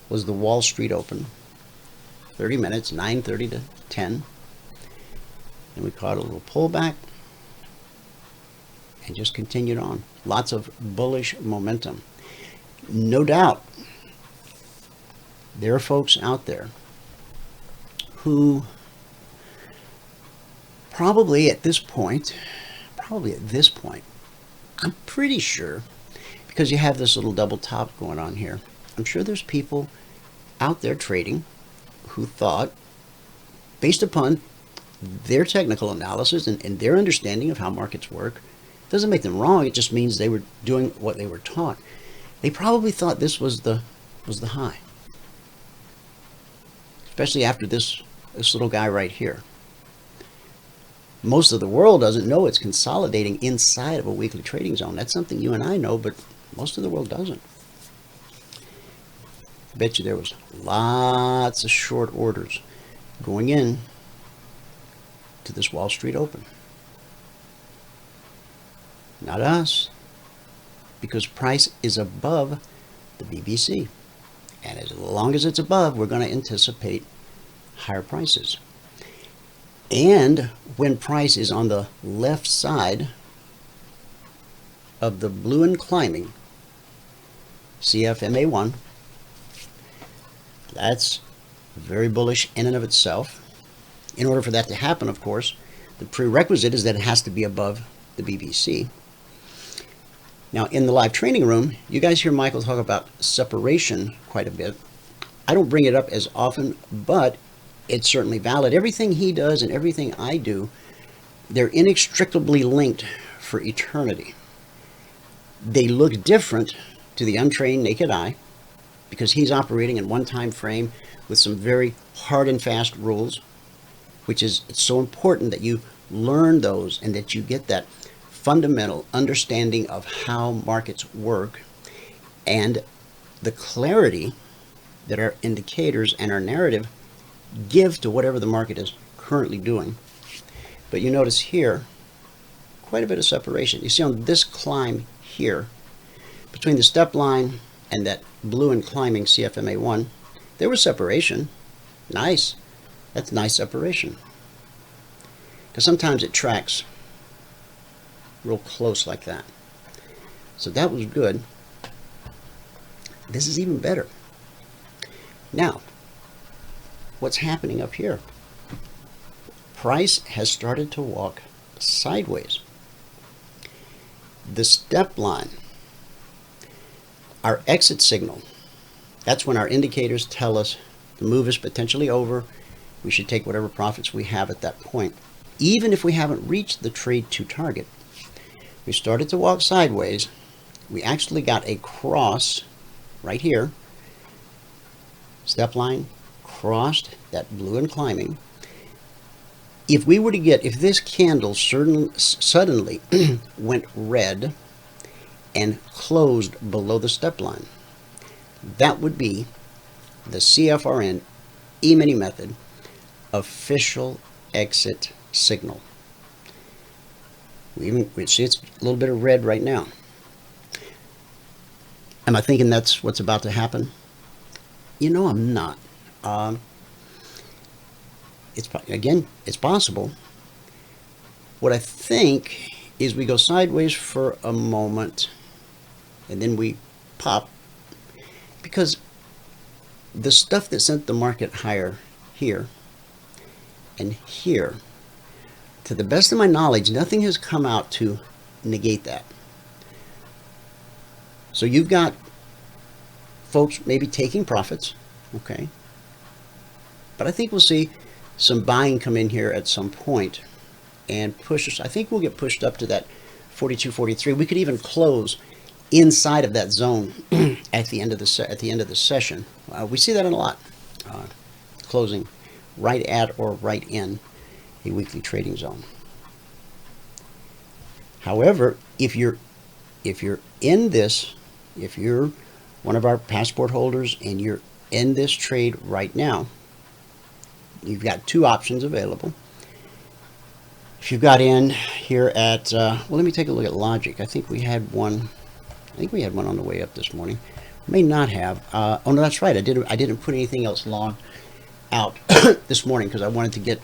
was the Wall Street open, 30 minutes, 9:30 to 10. And we caught a little pullback and just continued on. Lots of bullish momentum. No doubt there are folks out there who probably at this point, I'm pretty sure, because you have this little double top going on here, I'm sure there's people out there trading who thought, based upon their technical analysis and their understanding of how markets work, doesn't make them wrong, it just means they were doing what they were taught. They probably thought this was the high. Especially after this little guy right here. Most of the world doesn't know it's consolidating inside of a weekly trading zone. That's something you and I know, but most of the world doesn't. Bet you there was lots of short orders going in to this Wall Street Open. Not us, because price is above the BBC. And as long as it's above, we're going to anticipate higher prices. And when price is on the left side of the blue and climbing CFMA1, that's very bullish in and of itself. In order for that to happen, of course, the prerequisite is that it has to be above the BBC. Now, in the live training room, you guys hear Michael talk about separation quite a bit. I don't bring it up as often, but it's certainly valid. Everything he does and everything I do, they're inextricably linked for eternity. They look different to the untrained naked eye because he's operating in one time frame with some very hard and fast rules, which is it's so important that you learn those and that you get that fundamental understanding of how markets work and the clarity that our indicators and our narrative give to whatever the market is currently doing. But you notice here quite a bit of separation. You see on this climb here between the step line and that blue and climbing CFMA1, there was separation. Nice. That's nice separation. Because sometimes it tracks real close like that. So that was good. This is even better. Now, what's happening up here? Price has started to walk sideways. The step line, our exit signal, that's when our indicators tell us the move is potentially over. We should take whatever profits we have at that point. Even if we haven't reached the trade to target, we started to walk sideways. We actually got a cross right here. Step line crossed that blue and climbing. If we were to get, if this candle suddenly went red and closed below the step line, that would be the CFRN E-mini method official exit signal. We see it's a little bit of red right now. Am I thinking that's what's about to happen? You know, I'm not. It's possible. What I think is we go sideways for a moment and then we pop, because the stuff that sent the market higher here and here, to the best of my knowledge, nothing has come out to negate that. So you've got folks maybe taking profits, okay? But I think we'll see some buying come in here at some point and push us. I think we'll get pushed up to that 42, 43. We could even close inside of that zone at the end of the session. We see that in a lot, closing right at or right in a weekly trading zone. However, if you're in this, if you're one of our passport holders and you're in this trade right now, you've got two options available. If you got in here at, well, let me take a look at logic. I think we had one on the way up this morning. May not have. Oh no, that's right. I didn't put anything else long out this morning because I wanted to get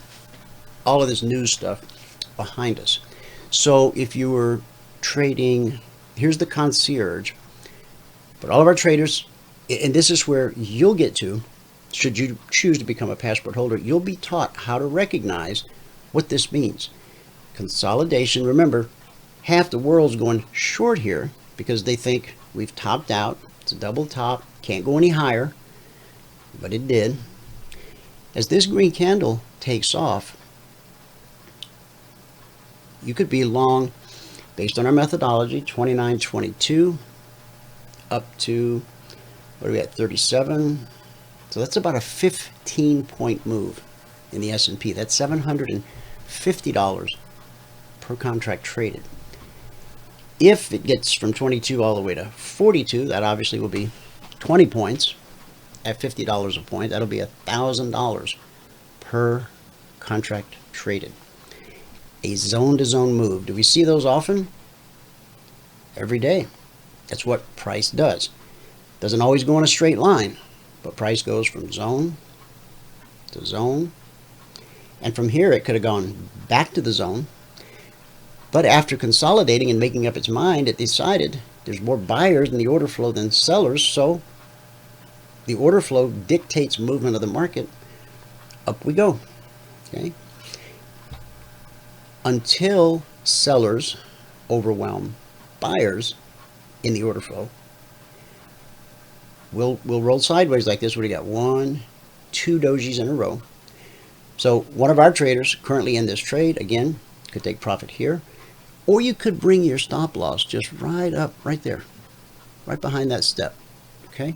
all of this news stuff behind us. So if you were trading, here's the concierge, but all of our traders, and this is where you'll get to, should you choose to become a passport holder, you'll be taught how to recognize what this means. Consolidation, remember, half the world's going short here because they think we've topped out. It's a double top, can't go any higher, but it did. As this green candle takes off, you could be long, based on our methodology, 29.22 up to, what are we at, 37? So that's about a 15-point move in the S&P. That's $750 per contract traded. If it gets from 22 all the way to 42, that obviously will be 20 points. at $50 a point, that'll be $1,000 per contract traded. A zone-to-zone move. Do we see those often? Every day. That's what price does. Doesn't always go in a straight line, but price goes from zone to zone. And from here, it could have gone back to the zone. But after consolidating and making up its mind, it decided there's more buyers in the order flow than sellers, so the order flow dictates movement of the market. Up we go. Okay. Until sellers overwhelm buyers in the order flow, we'll roll sideways like this. What do you got? 1, 2 dojis in a row. So one of our traders currently in this trade, again, could take profit here, or you could bring your stop loss just right up, right there, right behind that step. Okay.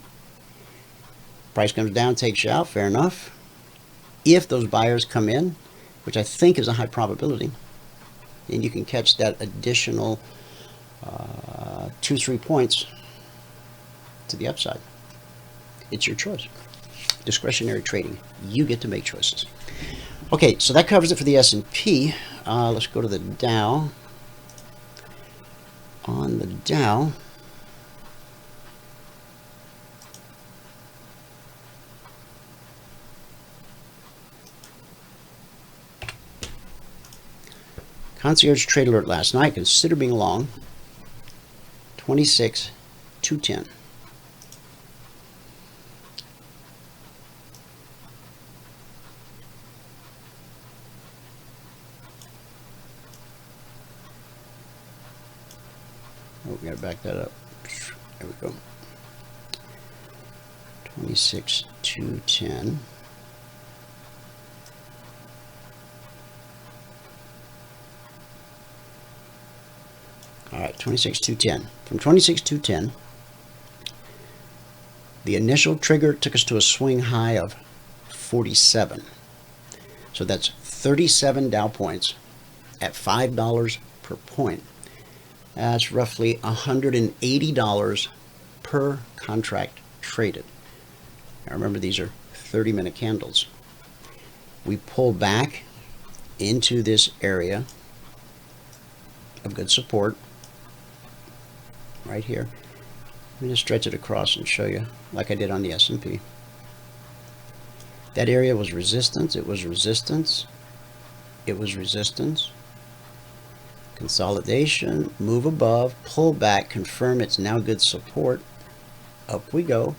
Price comes down, takes you out, fair enough. If those buyers come in, which I think is a high probability, then you can catch that additional 2-3 points to the upside. It's your choice. Discretionary trading. You get to make choices. Okay, so that covers it for the S&P. Let's go to the Dow. On the Dow, Concierge Trade Alert last night, consider being long, 26,210. Oh, we gotta back that up. There we go. 26,210. All right, 26,210. From 26,210, the initial trigger took us to a swing high of 47. So that's 37 Dow points at $5 per point. That's roughly $180 per contract traded. Now remember, these are 30-minute candles. We pull back into this area of good support right here. Let me just stretch it across and show you like I did on the S&P. That area was resistance, it was resistance, it was resistance. Consolidation, move above, pull back, confirm it's now good support. Up we go.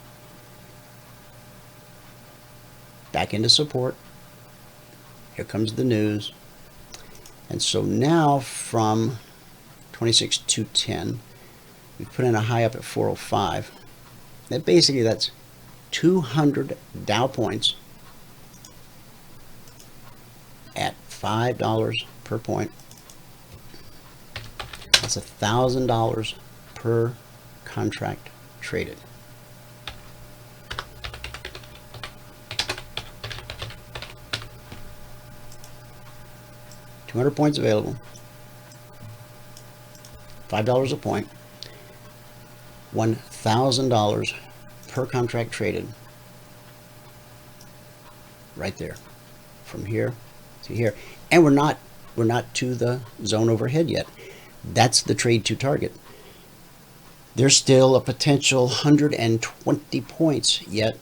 Back into support. Here comes the news. And so now from 26,210, we put in a high up at 405. That basically, that's 200 Dow points at $5 per point. That's $1,000 per contract traded. $200 points available. $5 a point. $1,000 per contract traded. Right there, from here to here, and we're not to the zone overhead yet. That's the trade to target. There's still a potential 120 points yet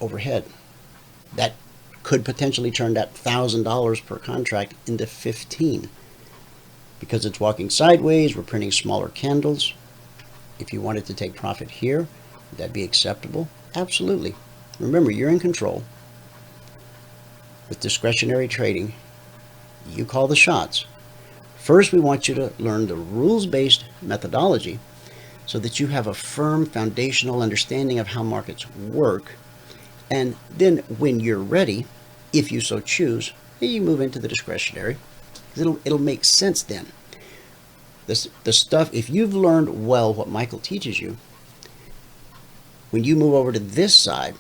overhead. That could potentially turn that $1,000 per contract into 15. Because it's walking sideways, we're printing smaller candles. If you wanted to take profit here, would that be acceptable? Absolutely. Remember, you're in control. With discretionary trading, you call the shots. First, we want you to learn the rules-based methodology so that you have a firm foundational understanding of how markets work. And then when you're ready, if you so choose, you move into the discretionary. It'll make sense then. The stuff, if you've learned well what Michael teaches you, when you move over to this side,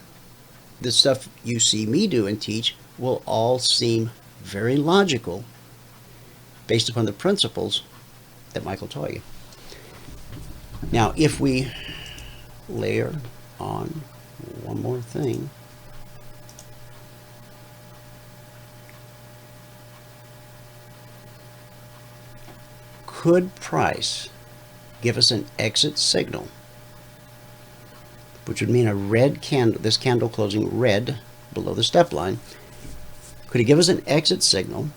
the stuff you see me do and teach will all seem very logical based upon the principles that Michael taught you. Now, if we layer on one more thing. Could price give us an exit signal, which would mean a red candle, this candle closing red below the step line? Could it give us an exit signal,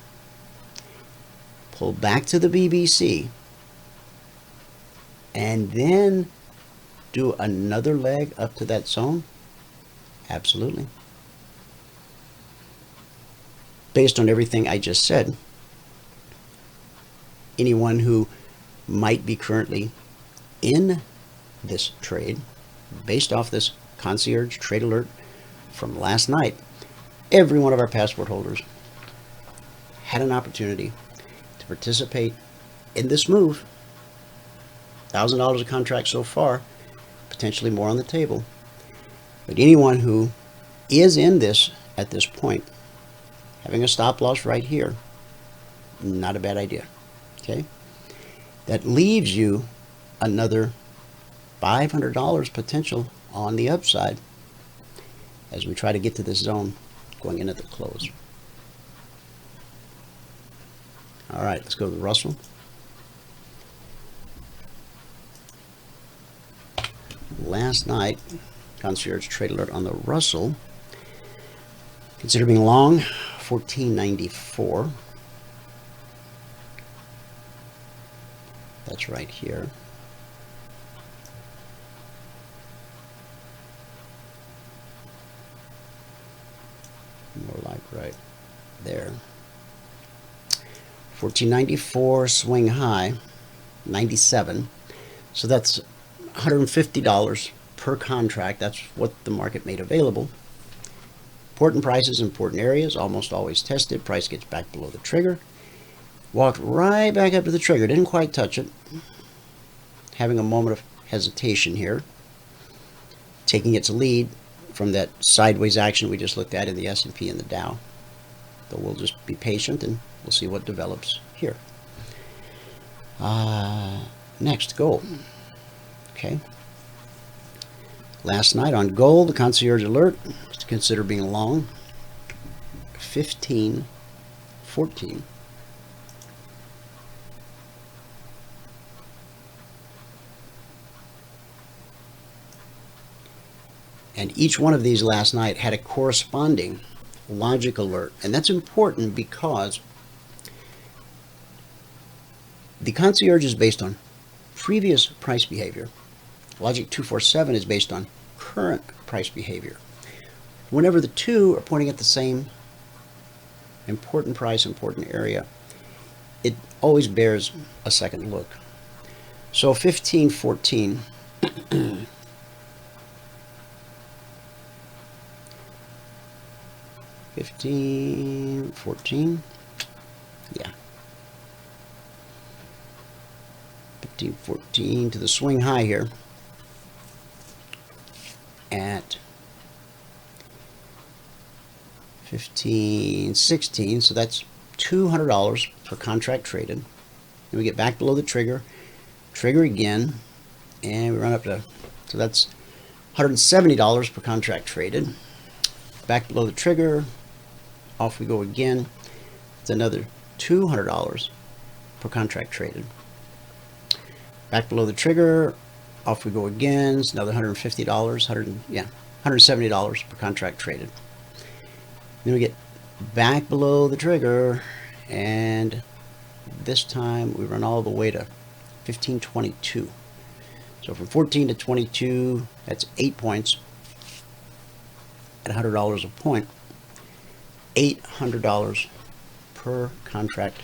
pull back to the BBC, and then do another leg up to that zone? Absolutely. Based on everything I just said, anyone who might be currently in this trade, based off this Concierge Trade Alert from last night, every one of our passport holders had an opportunity to participate in this move. $1,000 a contract so far, potentially more on the table. But anyone who is in this at this point, having a stop loss right here, not a bad idea. Okay? That leaves you another $500 potential on the upside as we try to get to this zone going in at the close. All right, let's go to the Russell. Last night, Concierge Trade Alert on the Russell. Consider being long, 1494. That's right here. More like right there. 1494 swing high, 97. So that's $150 per contract. That's what the market made available. Important prices, important areas, almost always tested. Price gets back below the trigger. Walked right back up to the trigger. Didn't quite touch it. Having a moment of hesitation here. Taking its lead from that sideways action we just looked at in the S&P and the Dow. But we'll just be patient and we'll see what develops here. Next, gold. Okay. Last night on gold, the Concierge Alert is to consider being long. 1514. And each one of these last night had a corresponding logic alert. And that's important because the Concierge is based on previous price behavior. Logic 247 is based on current price behavior. Whenever the two are pointing at the same important price, important area, it always bears a second look. So 1514 1514, yeah, 1514 to the swing high here at 1516, so that's $200 per contract traded. Then we get back below the trigger, trigger again, and we run up to, so that's $170 per contract traded. Back below the trigger, off we go again. It's another $200 per contract traded. Back below the trigger, off we go again. It's another $150, $170 per contract traded. Then we get back below the trigger, and this time we run all the way to 1522. So from 14 to 22, that's 8 points at $100 a point. $800 per contract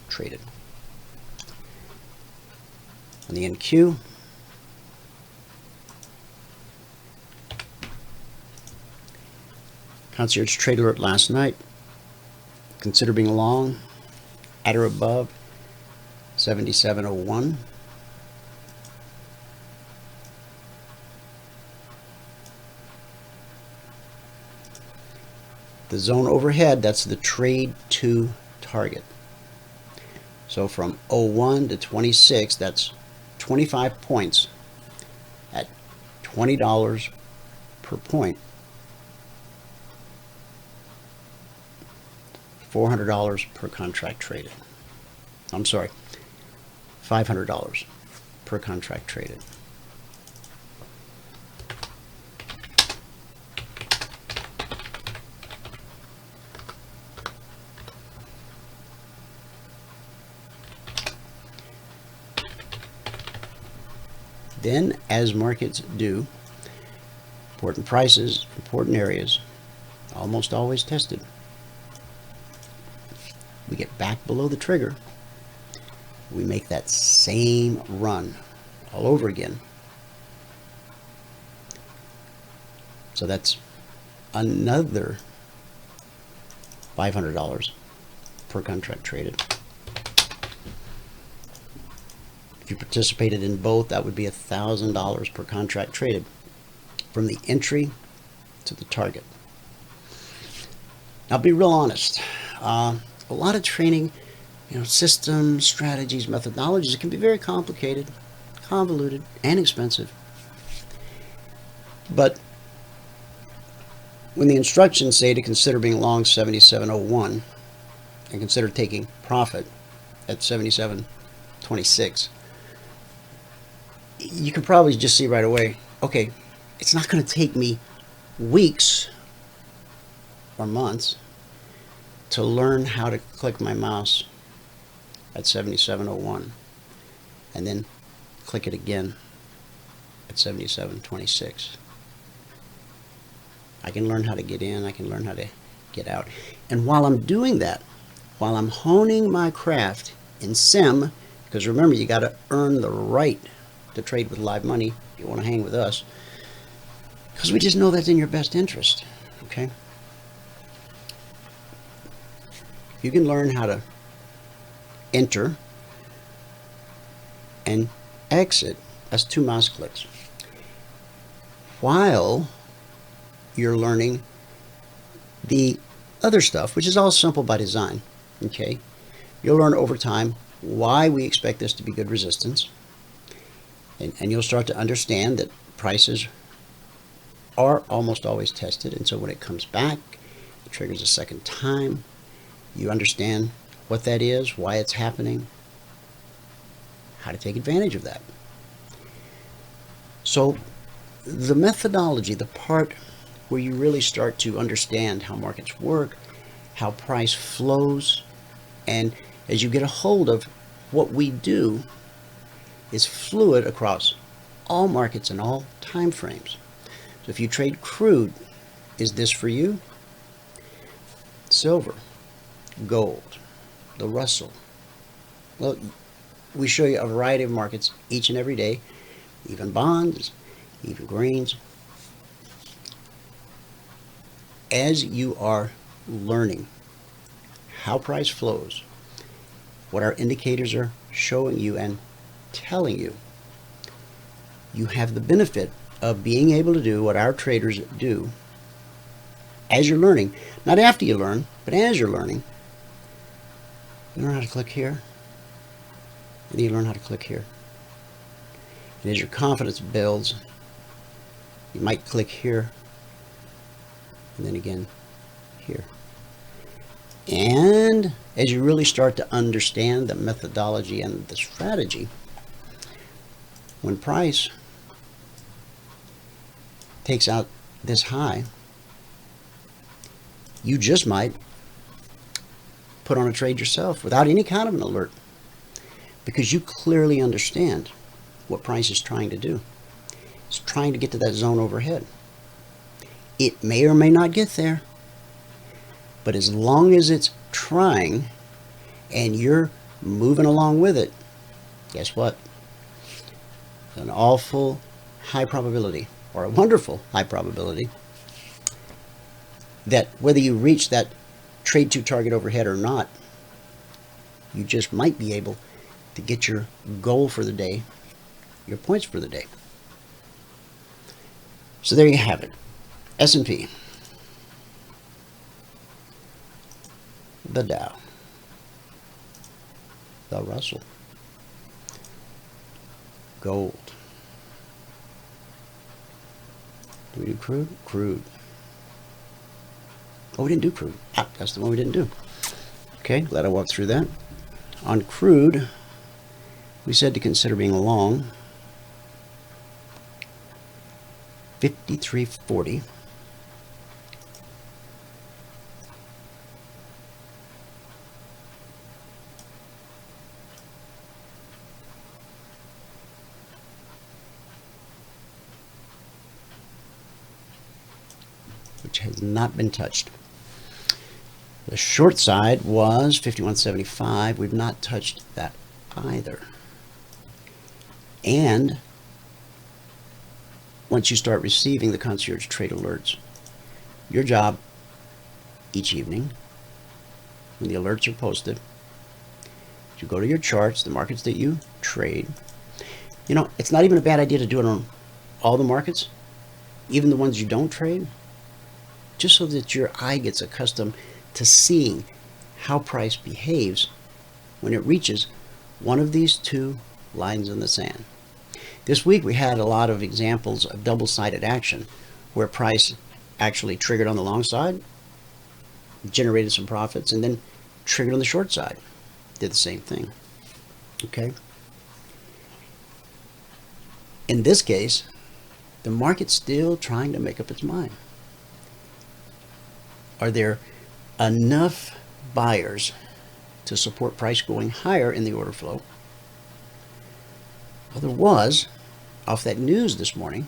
traded. On the NQ, Concierge Trade Alert last night. Consider being long at or above 7701. The zone overhead, that's the trade to target. So from 01 to 26, that's 25 points at $20 per point. $400 per contract traded. I'm sorry, $500 per contract traded. Then, as markets do, important prices, important areas, almost always tested. We get back below the trigger. We make that same run all over again. So that's another $500 per contract traded. If you participated in both, that would be $1,000 per contract traded from the entry to the target. Now, be real honest. A lot of training, systems, strategies, methodologies, it can be very complicated, convoluted, and expensive. But when the instructions say to consider being long 77.01 and consider taking profit at 77.26, you can probably just see right away, okay, it's not going to take me weeks or months to learn how to click my mouse at 77.01 and then click it again at 77.26. I can learn how to get in, I can learn how to get out. And while I'm doing that, while I'm honing my craft in SEM, because remember, you got to earn the right to trade with live money if you want to hang with us, because we just know that's in your best interest, okay? You can learn how to enter and exit. That's 2 mouse clicks. While you're learning the other stuff, which is all simple by design, okay? You'll learn over time why we expect this to be good resistance. And you'll start to understand that prices are almost always tested. And so when it comes back, it triggers a second time. You understand what that is, why it's happening, how to take advantage of that. So the methodology, the part where you really start to understand how markets work, how price flows, and as you get a hold of what we do is fluid across all markets and all time frames. So if you trade crude, is this for you? Silver, gold, the Russell. Well, we show you a variety of markets each and every day, even bonds, even greens. As you are learning how price flows, what our indicators are showing you and telling you, you have the benefit of being able to do what our traders do as you're learning. Not after you learn, but as you're learning. You learn how to click here, and then you learn how to click here. And as your confidence builds, you might click here, and then again here. And as you really start to understand the methodology and the strategy, when price takes out this high, you just might put on a trade yourself without any kind of an alert, because you clearly understand what price is trying to do. It's trying to get to that zone overhead. It may or may not get there, but as long as it's trying and you're moving along with it, guess what? An awful high probability, or a wonderful high probability, that whether you reach that trade to target overhead or not, you just might be able to get your goal for the day, your points for the day. So there you have it. S&P, the Dow, the Russell, gold, Did we do crude? Crude. Oh, we didn't do crude. Ah, that's the one we didn't do. Okay, glad I walked through that. On crude, we said to consider being long. 53.40. Which has not been touched. The short side was 51.75. We've not touched that either. And once you start receiving the Concierge Trade Alerts, your job each evening, when the alerts are posted, you go to your charts, the markets that you trade. You know, it's not even a bad idea to do it on all the markets, even the ones you don't trade, just so that your eye gets accustomed to seeing how price behaves when it reaches one of these two lines in the sand. This week we had a lot of examples of double-sided action where price actually triggered on the long side, generated some profits, and then triggered on the short side, did the same thing. Okay? In this case, the market's still trying to make up its mind. Are there enough buyers to support price going higher in the order flow? Well, there was off that news this morning,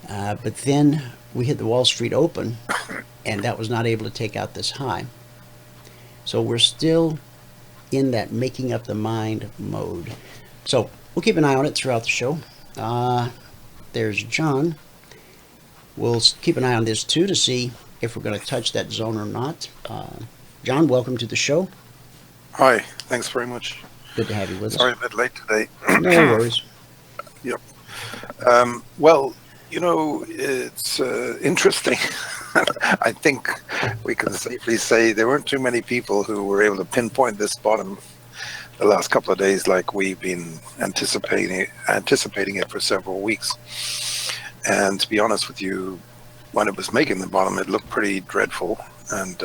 but then we hit the Wall Street Open, and that was not able to take out this high. So we're still in that making up the mind mode. So we'll keep an eye on it throughout the show. There's John. We'll keep an eye on this too to see if we're going to touch that zone or not. John, welcome to the show. Hi, thanks very much. Good to have you with us. Sorry, a bit late today. No worries. Yep. Well, you know, it's interesting. I think we can safely say there weren't too many people who were able to pinpoint this bottom the last couple of days like we've been anticipating it for several weeks. And to be honest with you, when it was making the bottom, it looked pretty dreadful. And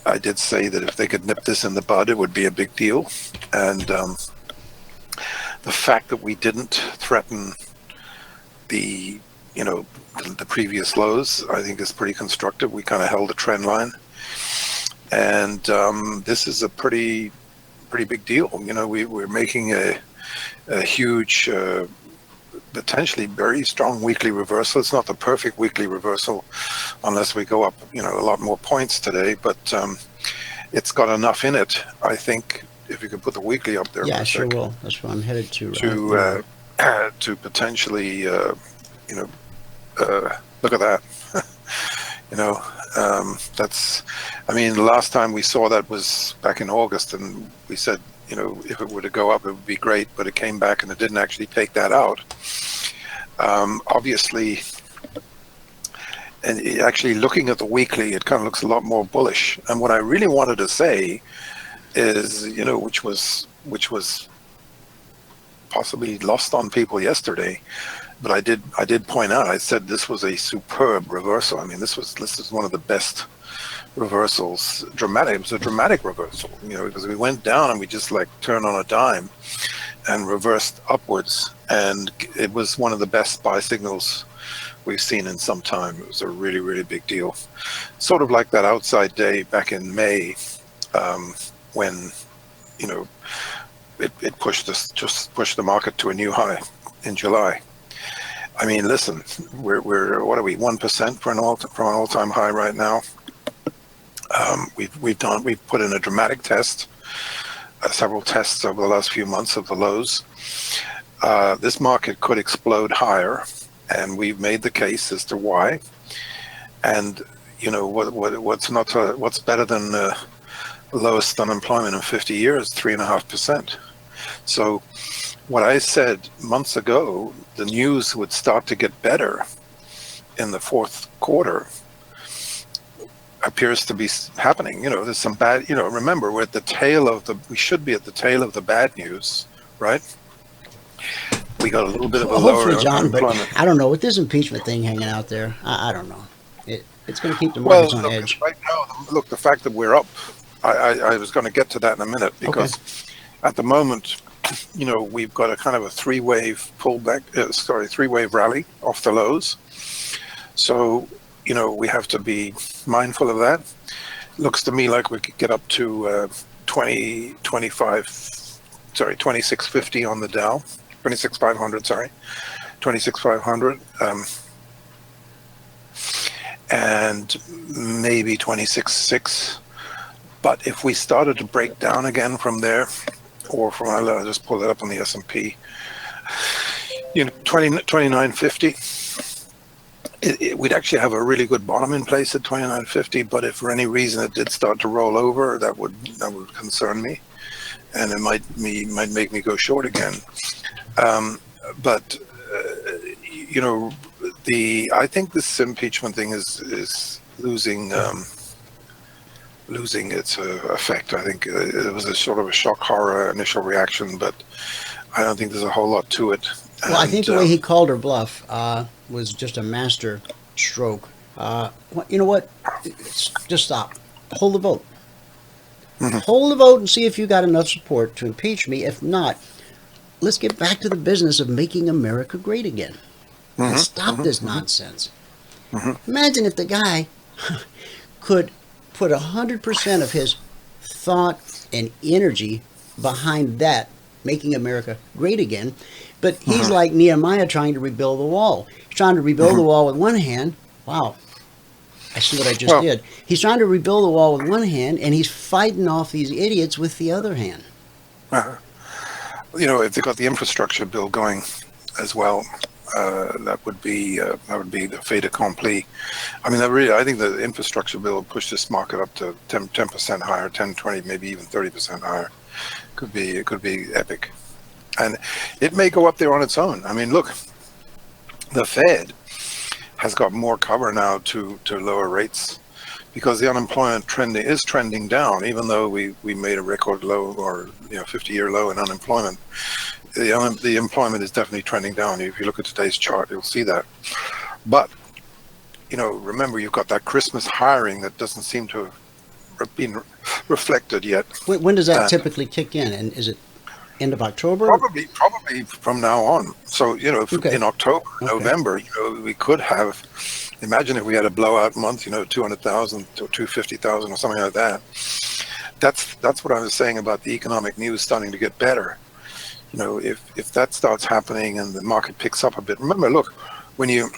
I did say that if they could nip this in the bud, it would be a big deal. And the fact that we didn't threaten the previous lows, I think is pretty constructive. We kind of held a trend line. And this is a pretty big deal. You know, we're making a huge, potentially very strong weekly reversal. It's not the perfect weekly reversal unless we go up, a lot more points today, but it's got enough in it, I think, if you could put the weekly up there. Yeah, I sure will. That's what I'm headed to. To potentially, look at that. The last time we saw that was back in August, and we said, if it were to go up, it would be great, but it came back and it didn't actually take that out. Obviously, and actually looking at the weekly, it kind of looks a lot more bullish. And what I really wanted to say is, which was possibly lost on people yesterday, but I did point out, I said this was a superb reversal. I mean, this is one of the best reversals. Dramatic. It was a dramatic reversal, because we went down and we just like turned on a dime and reversed upwards, and it was one of the best buy signals we've seen in some time. It was a really, really big deal. Sort of like that outside day back in May, when it pushed the market to a new high in July. I mean, listen, we're what are we, 1% from an all-time high right now. We've put in a dramatic test, several tests over the last few months of the lows. This market could explode higher, and we've made the case as to why. And what's better than the lowest unemployment in 50 years, 3.5%. So what I said months ago, the news would start to get better in the fourth quarter, appears to be happening. There's some bad, remember, we should be at the tail of the bad news, right? we got a little bit of a Well, lower hopefully, John, but unemployment. I don't know. With this impeachment thing hanging out there, I don't know. It's going to keep the Well, markets on look, edge. right now, look, the fact that we're up, I was going to get to that in a minute, because at the moment, you know, we've got a kind of a three-wave pullback, three-wave rally off the lows. So, you know, we have to be mindful of that. Looks to me like we could get up to 2650 on the Dow, 26,500, sorry, 26,500. And maybe 26.6. But if we started to break down again from there, or from, I'll just pull it up on the S&P, you know, 2950, we'd actually have a really good bottom in place at 2950. But if for any reason it did start to roll over, that would concern me, and it might make me go short again. But you know, I think this impeachment thing is losing its effect. I think it was a sort of a shock horror initial reaction, but I don't think there's a whole lot to it. Well, I think the way he called her bluff was just a master stroke. You know what? Just stop. Hold the vote. Hold the vote and see if you got enough support to impeach me. If not, let's get back to the business of making America great again. And stop this nonsense. Imagine if the guy could put 100% of his thought and energy behind that, making America great again. But he's like Nehemiah trying to rebuild the wall. He's trying to rebuild the wall with one hand. Wow. I see what I just did. He's trying to rebuild the wall with one hand, and he's fighting off these idiots with the other hand. You know, if they got the infrastructure bill going as well, that would be the fait accompli. I mean, I think the infrastructure bill will push this market up to 10% higher, 10, 20, maybe even 30% higher. It could be epic, and it may go up there on its own. I mean, look, the Fed has got more cover now to lower rates, because the unemployment is trending down, even though we made a record low, or 50-year low in unemployment. The employment is definitely trending down. If you look at today's chart, you'll see that. But remember, you've got that Christmas hiring that doesn't seem to have been reflected yet. When does that typically kick in? And is it end of October? Probably from now on. So in October, November, we could have. Imagine if we had a blowout month, 200,000 to 250,000 or something like that. That's what I was saying about the economic news starting to get better. If that starts happening and the market picks up a bit. Remember, look, when you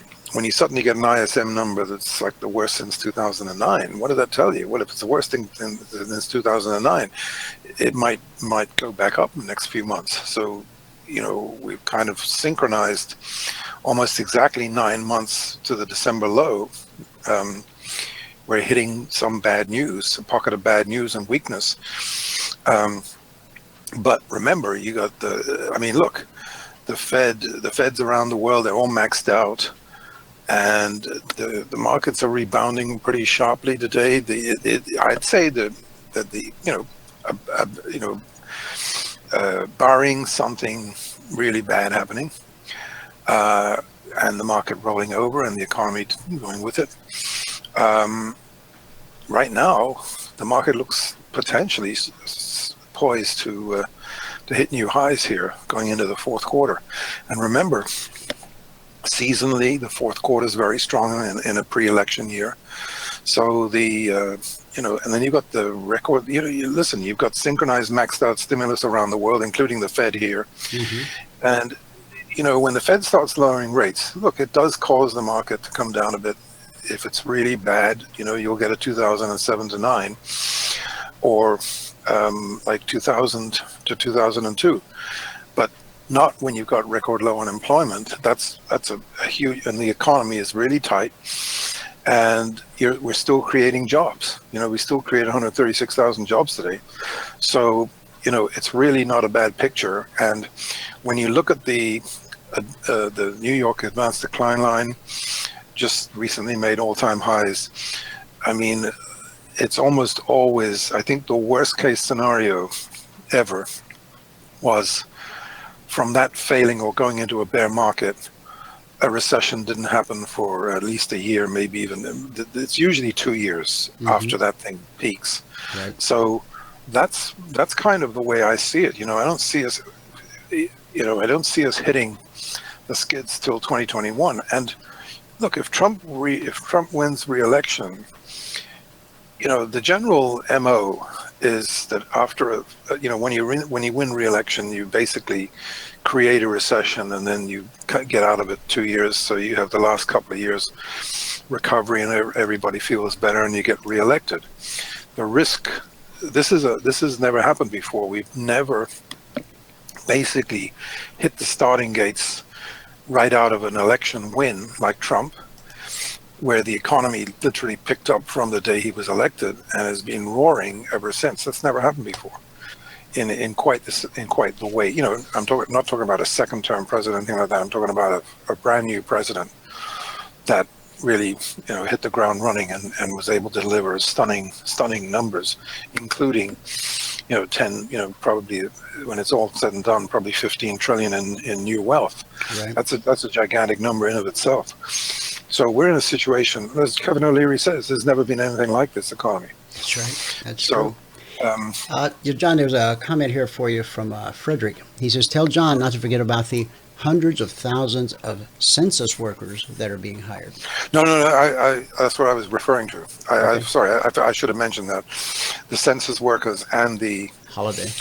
suddenly get an ISM number that's like the worst since 2009, what does that tell you? Well, if it's the worst thing since 2009, it might go back up in the next few months. So, we've kind of synchronized almost exactly 9 months to the December low. We're hitting some bad news, a pocket of bad news and weakness. But remember, you got look, the Feds around the world, they're all maxed out, and the markets are rebounding pretty sharply today. I'd say that barring something really bad happening, and the market rolling over and the economy going with it, right now the market looks potentially poised to hit new highs here going into the fourth quarter. And remember, seasonally, the fourth quarter is very strong in a pre-election year. So and then you've got the record. Listen, you've got synchronized, maxed out stimulus around the world, including the Fed here. And when the Fed starts lowering rates, look, it does cause the market to come down a bit. If it's really bad, you'll get a 2007 to 9, or like 2000 to 2002, but not when you've got record low unemployment. That's a huge, and the economy is really tight, and we're still creating jobs. We still create 136,000 jobs today. So it's really not a bad picture. And when you look at the New York Advanced Decline Line, just recently made all-time highs. I mean, it's almost always, I think the worst case scenario ever was from that failing or going into a bear market, a recession didn't happen for at least a year, maybe even, it's usually 2 years after that thing peaks. Right. So that's kind of the way I see it. I don't see us, I don't see us hitting the skids till 2021. And look, if Trump wins re-election, the general MO is that after when you win re-election, you basically create a recession and then you get out of it 2 years. So you have the last couple of years recovery and everybody feels better and you get re-elected. The risk, this has never happened before. We've never basically hit the starting gates right out of an election win like Trump, where the economy literally picked up from the day he was elected and has been roaring ever since. That's never happened before in quite the way. I'm not talking about a second-term president, anything like that. I'm talking about a brand new president that really hit the ground running and was able to deliver stunning numbers, including 10, probably when it's all said and done, probably 15 trillion in new wealth. Right. That's a gigantic number in of itself. So we're in a situation, as Kevin O'Leary says, there's never been anything like this economy. That's right. That's so, true. John, there's a comment here for you from Frederick. He says, tell John not to forget about the hundreds of thousands of census workers that are being hired. No, I that's what I was referring to. I'm sorry, I should have mentioned that. The census workers and the holiday.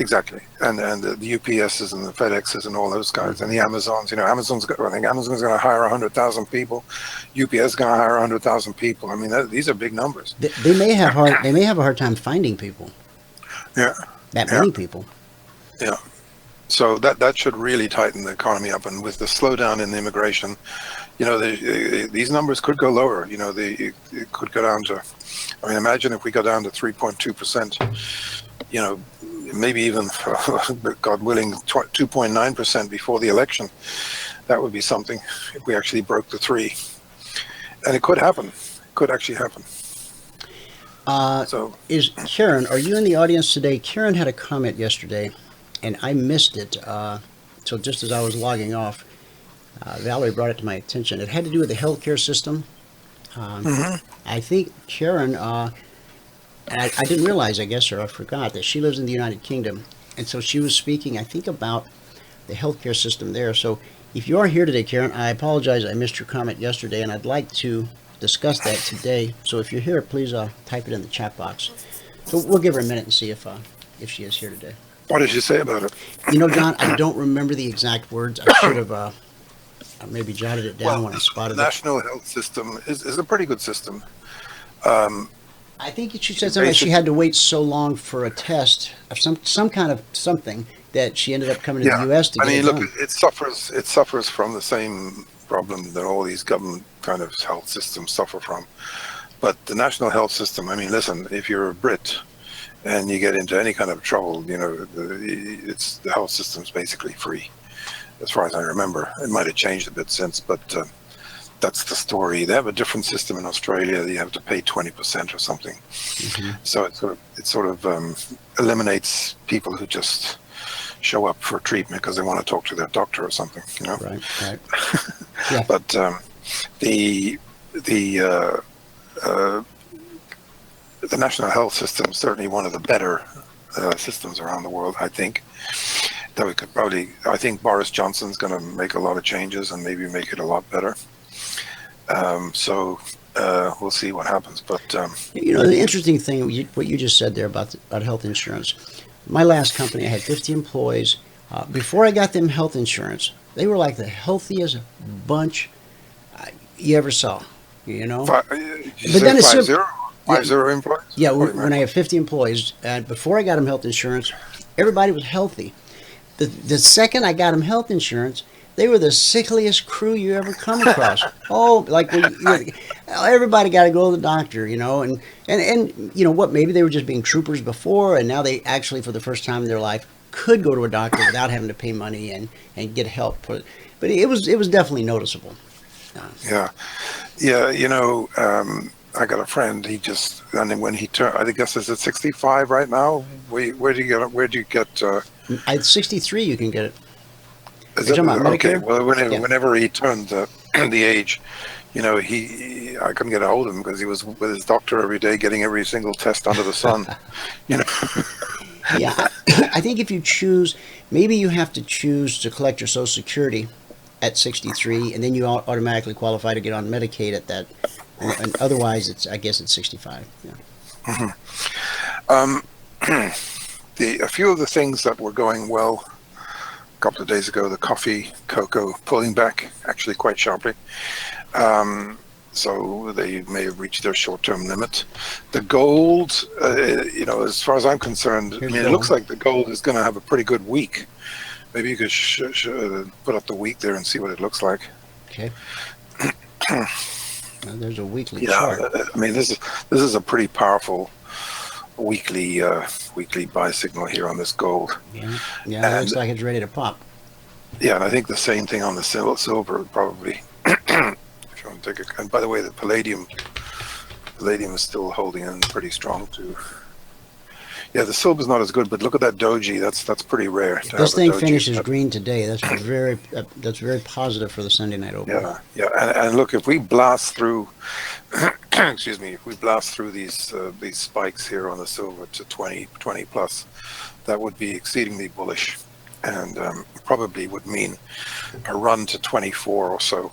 Exactly, and the UPSs and the FedExes and all those guys, and the Amazons. I think Amazon's going to hire 100,000 people. UPS is going to hire 100,000 people. I mean, these are big numbers. They may have a hard time finding people. Yeah. Many people. Yeah. So that should really tighten the economy up, and with the slowdown in the immigration, these numbers could go lower. It could go down to, imagine if we go down to 3.2%. Maybe even, God willing, 2.9% before the election. That would be something if we actually broke the 3. And it could happen. It could actually happen. Is Karen, are you in the audience today? Karen had a comment yesterday, and I missed it. So just as I was logging off, Valerie brought it to my attention. It had to do with the healthcare system. I think Karen... I didn't realize, I guess, or I forgot, that she lives in the United Kingdom. And so she was speaking, I think, about the healthcare system there. So if you are here today, Karen, I apologize. I missed your comment yesterday, and I'd like to discuss that today. So if you're here, please type it in the chat box. So we'll give her a minute and see if she is here today. What did you say about it? John, I don't remember the exact words. I should have maybe jotted it down when I spotted it. The national health system is a pretty good system. I think she said something like she had to wait so long for a test of some kind of something that she ended up coming to the U.S. to get it done. It suffers from the same problem that all these government kind of health systems suffer from. But the national health system, listen, if you're a Brit and you get into any kind of trouble, the health system's basically free, as far as I remember. It might have changed a bit since, but that's the story. They have a different system in Australia. You have to pay 20% or something. So it sort of eliminates people who just show up for treatment because they want to talk to their doctor or something. Right. Yeah. But the national health system is certainly one of the better systems around the world, I think. That we could probably. I think Boris Johnson's going to make a lot of changes and maybe make it a lot better. We'll see what happens. But the interesting thing, what you just said there about health insurance. My last company, I had 50 employees. Before I got them health insurance, they were like the healthiest bunch you ever saw. But then it's 50 employees. Yeah, when I have 50 employees, before I got them health insurance, everybody was healthy. The second I got them health insurance, they were the sickliest crew you ever come across. Everybody got to go to the doctor, and what, maybe they were just being troopers before, and now they actually, for the first time in their life, could go to a doctor without having to pay money and get help. But it was definitely noticeable. I got a friend. When he turned, I guess is it 65 right now? Where do you get? At 63, you can get it. Is You're that, talking about okay, Medicare? well, Yeah. whenever he turned the age, you know, I couldn't get a hold of him because he was with his doctor every day getting every single test under the sun. You know, Yeah, I think if you choose, maybe you have to choose to collect your Social Security at 63, and then you automatically qualify to get on Medicaid at that. And otherwise, I guess it's 65. Yeah. a few of the things that were going well a couple of days ago, the coffee, cocoa pulling back actually quite sharply. So they may have reached their short-term limit. The gold, you know, as far as I'm concerned, Here's it gold. looks like the gold is going to have a pretty good week. Maybe you could put up the week there and see what it looks like. Okay. Now, there's a weekly Yeah, chart. I mean, this is a pretty powerful weekly buy signal here on this gold. Yeah, yeah, it looks like it's ready to pop. Yeah, and I think the same thing on the silver probably. If you want to take a, and by the way, the palladium is still holding in pretty strong too. Yeah, the silver's not as good, but look at that doji. That's pretty rare. If this thing finishes green today, that's very positive for the Sunday night open. Yeah, yeah, and look, if we blast through, excuse me, if we blast through these spikes here on the silver to 20 plus, that would be exceedingly bullish, and probably would mean a run to 24 or so.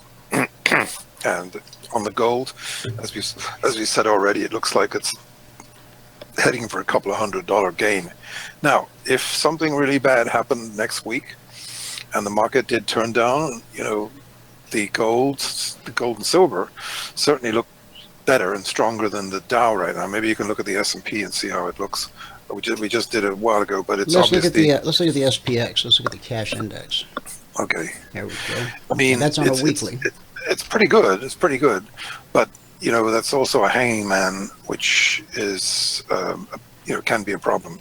And on the gold, as we said already, it looks like it's heading for a couple of $100 gain. Now, if something really bad happened next week and the market did turn down, you know, the gold and silver certainly look better and stronger than the Dow right now. Maybe you can look at the S&P and see how it looks. We just did it a while ago, but it's let's obviously... let's look at the SPX. Let's look at the cash index. Okay. There we go. I mean, and that's on a weekly. It's pretty good. It's pretty good, but you know, that's also a hanging man, which is you know, can be a problem.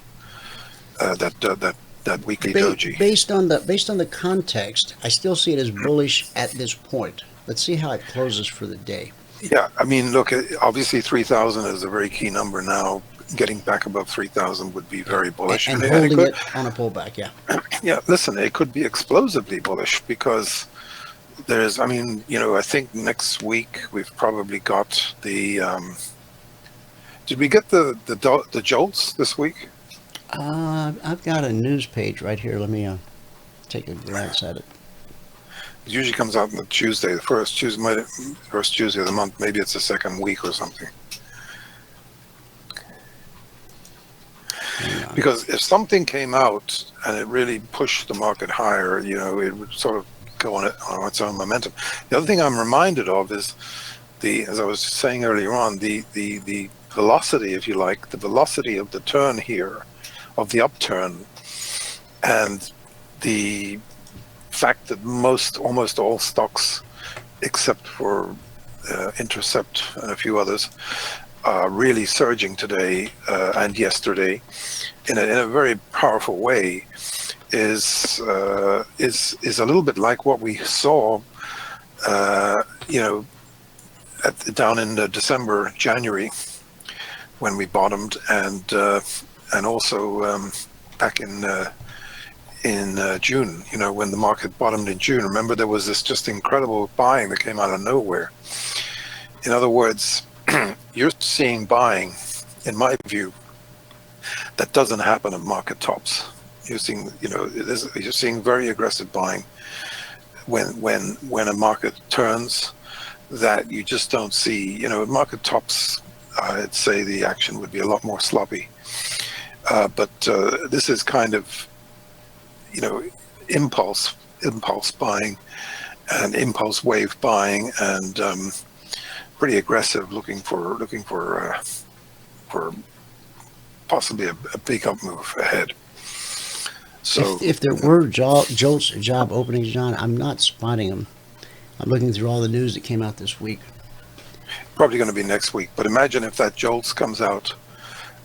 That weekly doji. Based on the context, I still see it as bullish at this point. Let's see how it closes for the day. Yeah, I mean, look, obviously 3,000 is a very key number now. Getting back above 3,000 would be very bullish. And holding it on a pullback, yeah. Yeah, listen, it could be explosively bullish because there's, I mean, you know, I think next week we've probably got the, did we get the jolts this week? I've got a news page right here. Let me take a glance at it. It usually comes out on the Tuesday, the first Tuesday of the month. Maybe it's the second week or something. Because if something came out and it really pushed the market higher, you know, it would sort of go on its own momentum. The other thing I'm reminded of is as I was saying earlier on, the velocity, if you like, the velocity of the turn here, of the upturn, and the fact that almost all stocks, except for Intercept and a few others, are really surging today and yesterday in a very powerful way is a little bit like what we saw, you know, down in December, January, when we bottomed, and also back in June, you know, when the market bottomed in June. Remember, there was this just incredible buying that came out of nowhere. In other words, you're seeing buying, in my view, that doesn't happen at market tops. You're seeing, you know, you're seeing very aggressive buying when a market turns that you just don't see. You know, at market tops, I'd say the action would be a lot more sloppy. But this is kind of, you know, impulse buying and impulse wave buying, and pretty aggressive, looking for possibly a big up move ahead. So if there were jolts or job openings, John, I'm not spotting them. I'm looking through all the news that came out this week. Probably going to be next week. But imagine if that jolts comes out,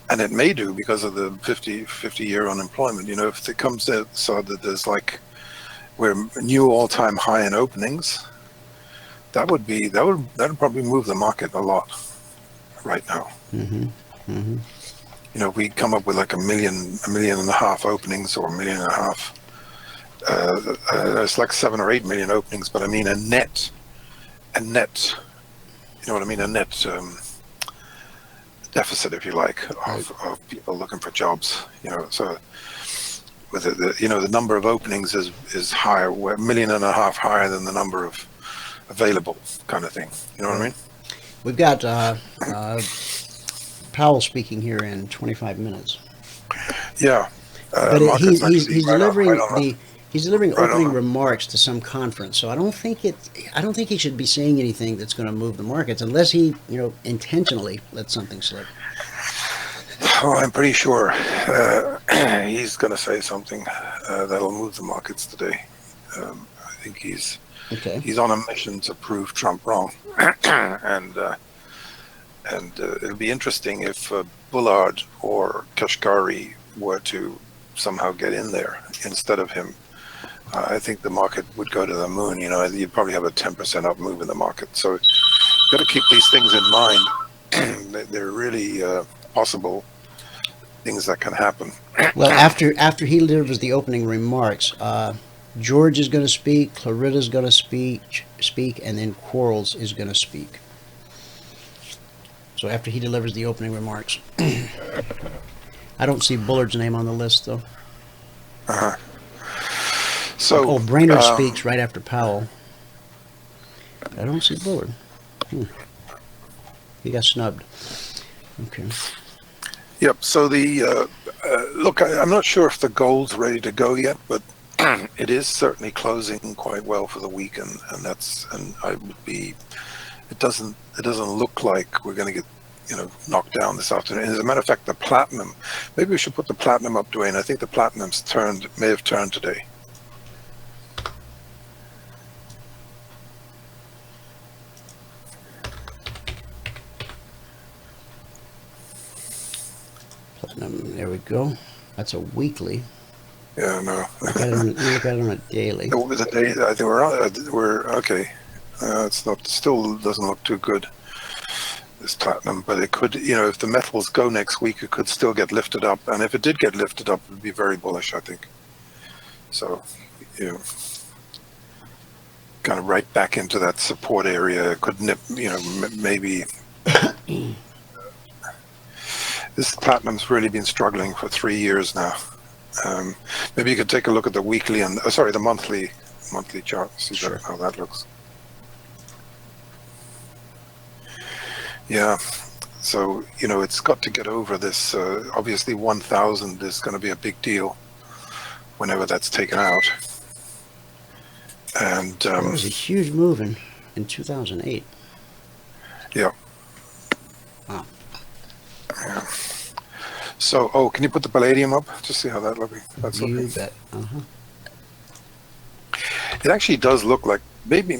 and it may do because of the 50-year unemployment. You know, if it comes out so that there's like we're new all-time high in openings, that would probably move the market a lot right now. Mm-hmm. Mm-hmm. You know, if we come up with like a million and a half openings, or 1.5 million, It's like 7 or 8 million openings, but I mean a net, you know what I mean, a net deficit, if you like, of people looking for jobs. You know, so with the number of openings is higher, 1.5 million higher than the number of available, kind of thing. You know what I mean? We've got Powell speaking here in 25 minutes. Yeah. But he's delivering he's delivering right opening on. remarks to some conference. So I don't think he should be saying anything that's going to move the markets unless he, intentionally lets something slip. Oh, I'm pretty sure he's going to say something that'll move the markets today. I think he's on a mission to prove Trump wrong, and it'll be interesting if Bullard or Kashkari were to somehow get in there instead of him. I think the market would go to the moon. You'd probably have a 10% up move in the market. So you've got to keep these things in mind. They're really possible things that can happen. Well, after he delivers the opening remarks, George is going to speak, Claritta's going to speak, and then Quarles is going to speak. So after he delivers the opening remarks. I don't see Bullard's name on the list, though. Uh-huh. So, Brainerd speaks right after Powell. I don't see Bullard. He got snubbed. Okay. Yep. So look, I'm not sure if the gold's ready to go yet, but it is certainly closing quite well for the week, and I would be. It doesn't look like we're going to get knocked down this afternoon. And as a matter of fact, the platinum. Maybe we should put the platinum up, Dwayne. I think the platinum's may have turned today. There we go. That's a weekly. Yeah, no. Look at it on a daily. It was a day. I think we're okay. Still doesn't look too good, this platinum, but it could, if the metals go next week, it could still get lifted up. And if it did get lifted up, it would be very bullish, I think. So, kind of right back into that support area. It could nip, maybe. This platinum's really been struggling for 3 years now. Maybe you could take a look at the weekly and the monthly chart. See how that looks. Yeah. So it's got to get over this. Obviously, 1,000 is going to be a big deal whenever that's taken out. And there was a huge move in 2008. Yeah. Wow. Yeah. So, can you put the palladium up to see how that's looking? You bet. It actually does look like maybe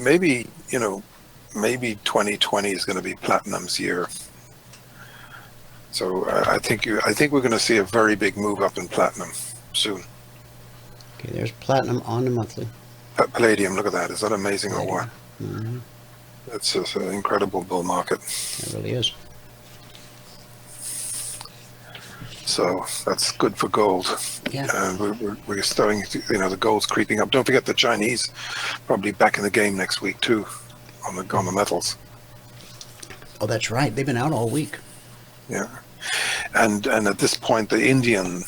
2020 is going to be platinum's year. So I think we're going to see a very big move up in platinum soon. Okay, there's platinum on the monthly. Palladium, look at that. Is that amazing or what? Mm-hmm. It's just an incredible bull market. It really is. So that's good for gold. Yeah. And we're starting to, the gold's creeping up. Don't forget the Chinese probably back in the game next week too on the metals. Oh, that's right. They've been out all week. Yeah. And at this point, the Indian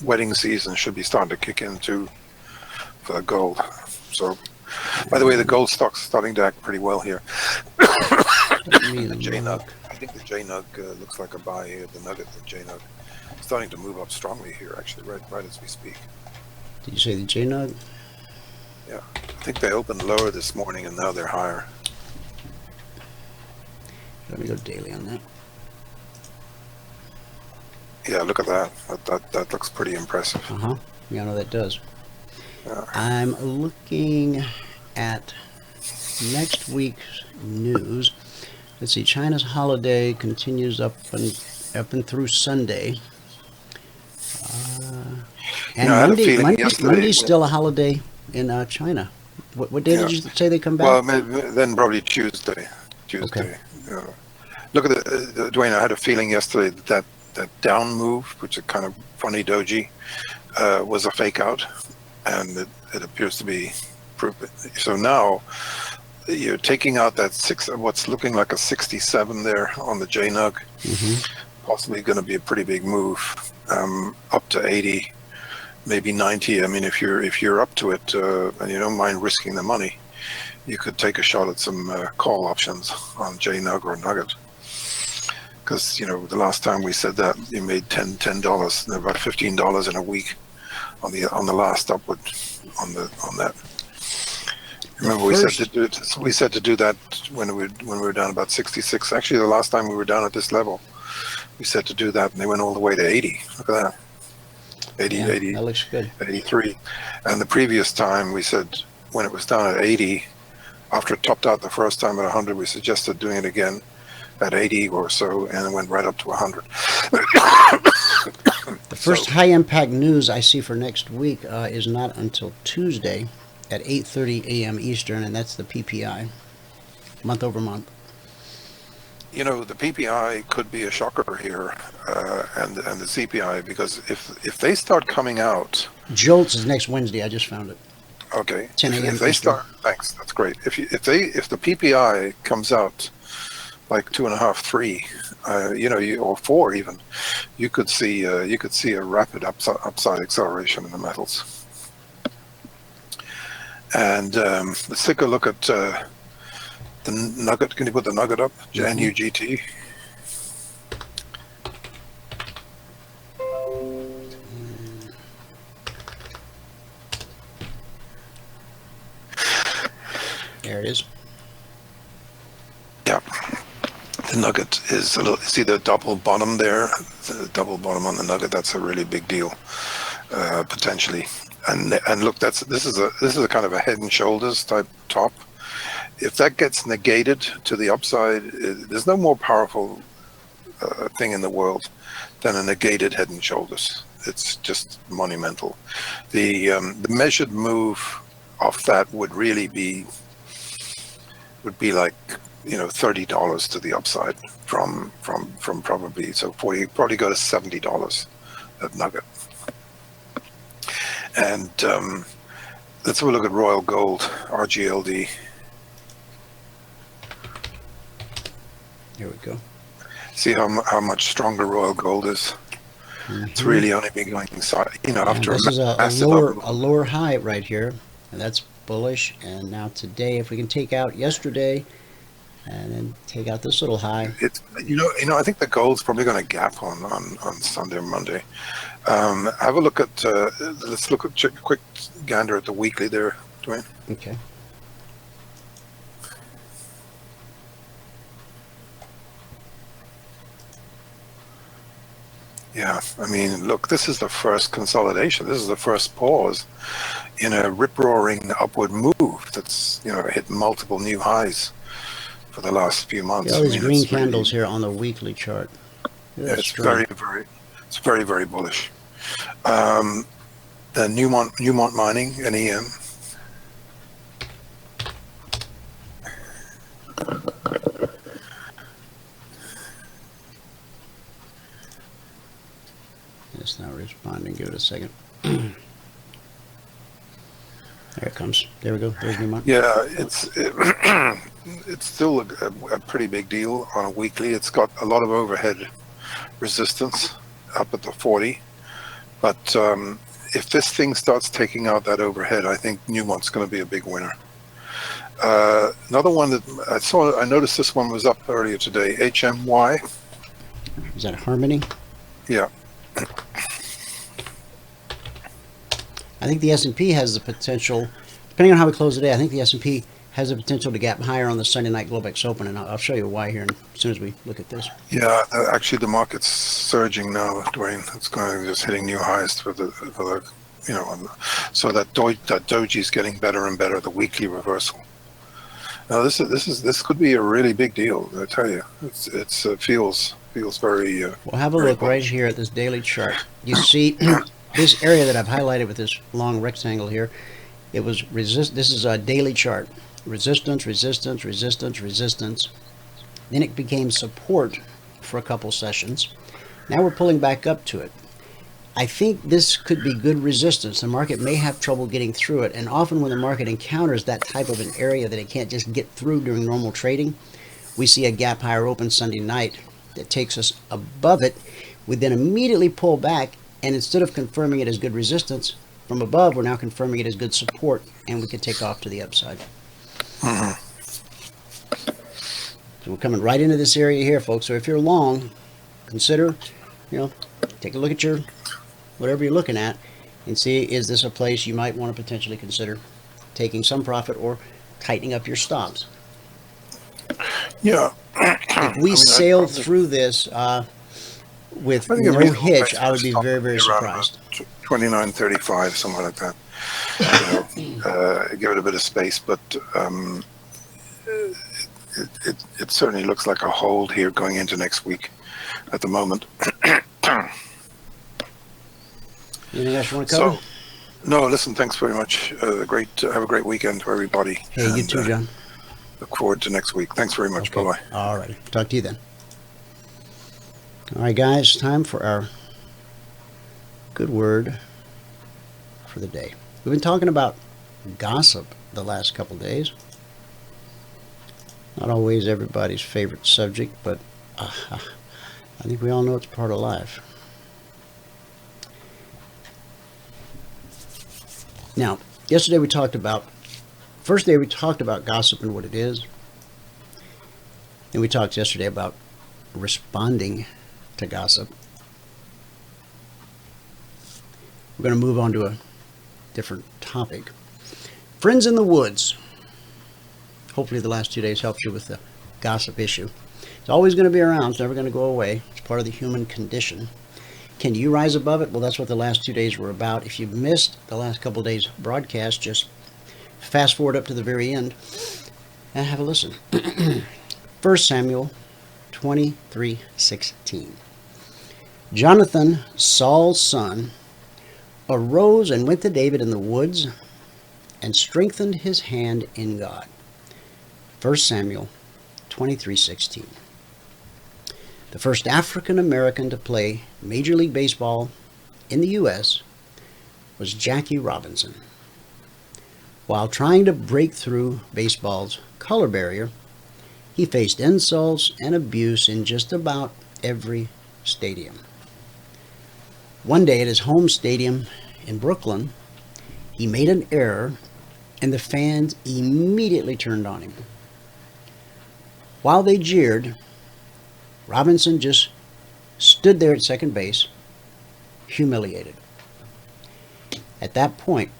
wedding season should be starting to kick in too for the gold. So, by the way, the gold stock's starting to act pretty well here. The JNUG. I think the JNUG looks like a buy here. The nugget, the JNUG, starting to move up strongly here. Actually, right as we speak. Did you say the JNUG? Yeah, I think they opened lower this morning and now they're higher. Let me go daily on that. Yeah, look at that. That looks pretty impressive. Yeah, I know that does. Yeah. I'm looking at next week's news. Let's see. China's holiday continues up and through Sunday. And Monday's still a holiday in China. What day did you say they come back? Well, then probably Tuesday. Okay. Look at Dwayne. I had a feeling yesterday that down move, which is kind of funny doji, was a fake out, and it appears to be so now. You're taking out that what's looking like a 67 there on the JNUG. Possibly going to be a pretty big move, up to 80, maybe 90. I mean, if you're up to it and you don't mind risking the money, you could take a shot at some call options on JNUG or Nugget. Because the last time we said that, you made $10, about $15 in a week on the last upward on that. Remember, we said to do that when we were down about 66. Actually, the last time we were down at this level, we said to do that, and they went all the way to 80. Look at that, 80. That looks good. 83. And the previous time, we said when it was down at 80, after it topped out the first time at 100, we suggested doing it again at 80 or so, and it went right up to 100. The first high-impact news I see for next week is not until Tuesday at 8:30 a.m. Eastern, and that's the PPI, month over month. The PPI could be a shocker here, and the CPI, because if they start coming out. JOLTS is next Wednesday. I just found it. Okay. 10 a.m. If they start, thanks. That's great. If the PPI comes out like 2.5, 3, or 4 even, you could see a rapid upside acceleration in the metals. And let's take a look at the Nugget. Can you put the Nugget up? NUGT. There it is. Yeah. The Nugget is a little, see the double bottom there? The double bottom on the Nugget, that's a really big deal, potentially. And look, this is a kind of a head and shoulders type top. If that gets negated to the upside, there's no more powerful thing in the world than a negated head and shoulders. It's just monumental. The measured move off that would really be like $30 to the upside from probably, so probably go to $70 at Nugget. And let's have a look at Royal Gold, RGLD. Here we go. See how much stronger Royal Gold is. It's really only been going inside, after this is a lower high right here, and that's bullish. And now today, if we can take out yesterday, and then take out this little high. It's I think the gold's probably going to gap on Sunday or Monday. Have a look at let's look at a quick gander at the weekly there, Dwayne. Okay. Yeah, I mean, look, this is the first consolidation. This is the first pause in a rip-roaring upward move that's hit multiple new highs for the last few months. All these green candles here on the weekly chart. It's very, very bullish. The Newmont Mining, NEM. It's not responding. Give it a second. There it comes. There we go. There's Newmont. Yeah, it's still a pretty big deal on a weekly. It's got a lot of overhead resistance up at the 40. But if this thing starts taking out that overhead, I think Newmont's going to be a big winner. Another one that I noticed this one was up earlier today, HMY. Is that Harmony? Yeah. I think the S&P has the potential, depending on how we close today, I think the S&P has the potential to gap higher on the Sunday night Globex Open, and I'll show you why here as soon as we look at this. Yeah, actually the market's surging now, Dwayne. It's just hitting new highs for the so that Doji's getting better and better, the weekly reversal. Now this could be a really big deal, I tell you. It feels very well, have a look right here at this daily chart. You see this area that I've highlighted with this long rectangle here, it was this is a daily chart. Resistance, resistance, resistance, resistance. Then it became support for a couple sessions. Now we're pulling back up to it. I think this could be good resistance. The market may have trouble getting through it, and often when the market encounters that type of an area that it can't just get through during normal trading, we see a gap higher open Sunday night that takes us above it. We then immediately pull back, and instead of confirming it as good resistance from above, we're now confirming it as good support, and we can take off to the upside. So we're coming right into this area here, folks. So if you're long, consider, take a look at your whatever you're looking at and see, is this a place you might want to potentially consider taking some profit or tightening up your stops. Yeah. If we sail through this with no hitch, I would be very, very surprised. 29.35, something like that. Give it a bit of space, but it certainly looks like a hold here going into next week at the moment. Anything else you want to cover? So, no, listen, thanks very much. Have a great weekend to everybody. Hey, you too, John. Look forward to next week. Thanks very much. Okay. Bye-bye. All right. Talk to you then. All right, guys, time for our good word for the day. We've been talking about gossip the last couple days. Not always everybody's favorite subject, but I think we all know it's part of life. Now, yesterday we talked about, first day we talked about gossip and what it is. And we talked yesterday about responding to gossip. We're going to move on to a different topic. Friends in the woods. Hopefully the last 2 days helped you with the gossip issue. It's always going to be around. It's never going to go away. It's part of the human condition. Can you rise above it? Well, that's what the last 2 days were about. If you've missed the last couple of days broadcast, just fast forward up to the very end and have a listen. 1 Samuel 23:16. Jonathan, Saul's son, arose and went to David in the woods and strengthened his hand in God. 1 Samuel 23:16. The first African American to play Major League Baseball in the U.S. was Jackie Robinson. While trying to break through baseball's color barrier, he faced insults and abuse in just about every stadium. One day at his home stadium in Brooklyn, he made an error and the fans immediately turned on him. While they jeered, Robinson just stood there at second base, humiliated. At that point,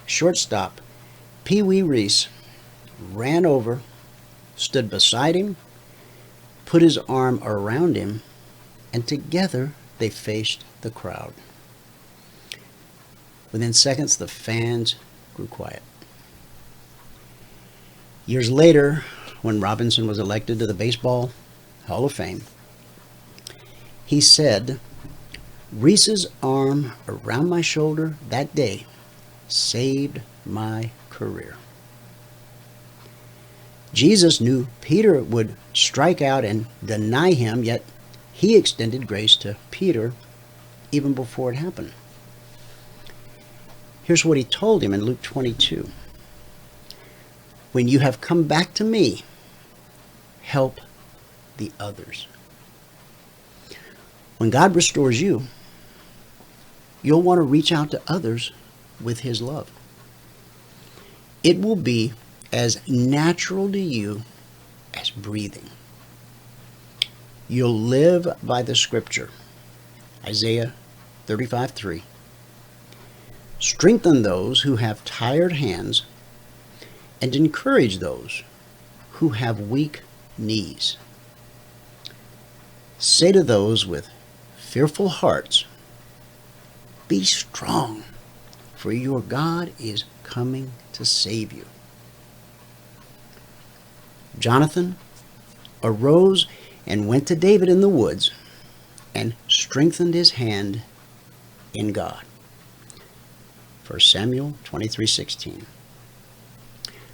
shortstop Pee Wee Reese ran over, stood beside him, put his arm around him, and together they faced the crowd. Within seconds, the fans grew quiet. Years later, when Robinson was elected to the Baseball Hall of Fame, he said, "Reese's arm around my shoulder that day saved my career." Jesus knew Peter would strike out and deny him, yet he extended grace to Peter even before it happened. Here's what he told him in Luke 22. "When you have come back to me, help the others." When God restores you, you'll want to reach out to others with his love. It will be as natural to you as breathing. You'll live by the scripture, Isaiah 35:3. "Strengthen those who have tired hands and encourage those who have weak knees. Say to those with fearful hearts, be strong, for your God is coming to save you." Jonathan arose and went to David in the woods and strengthened his hand in God. 1 Samuel 23:16.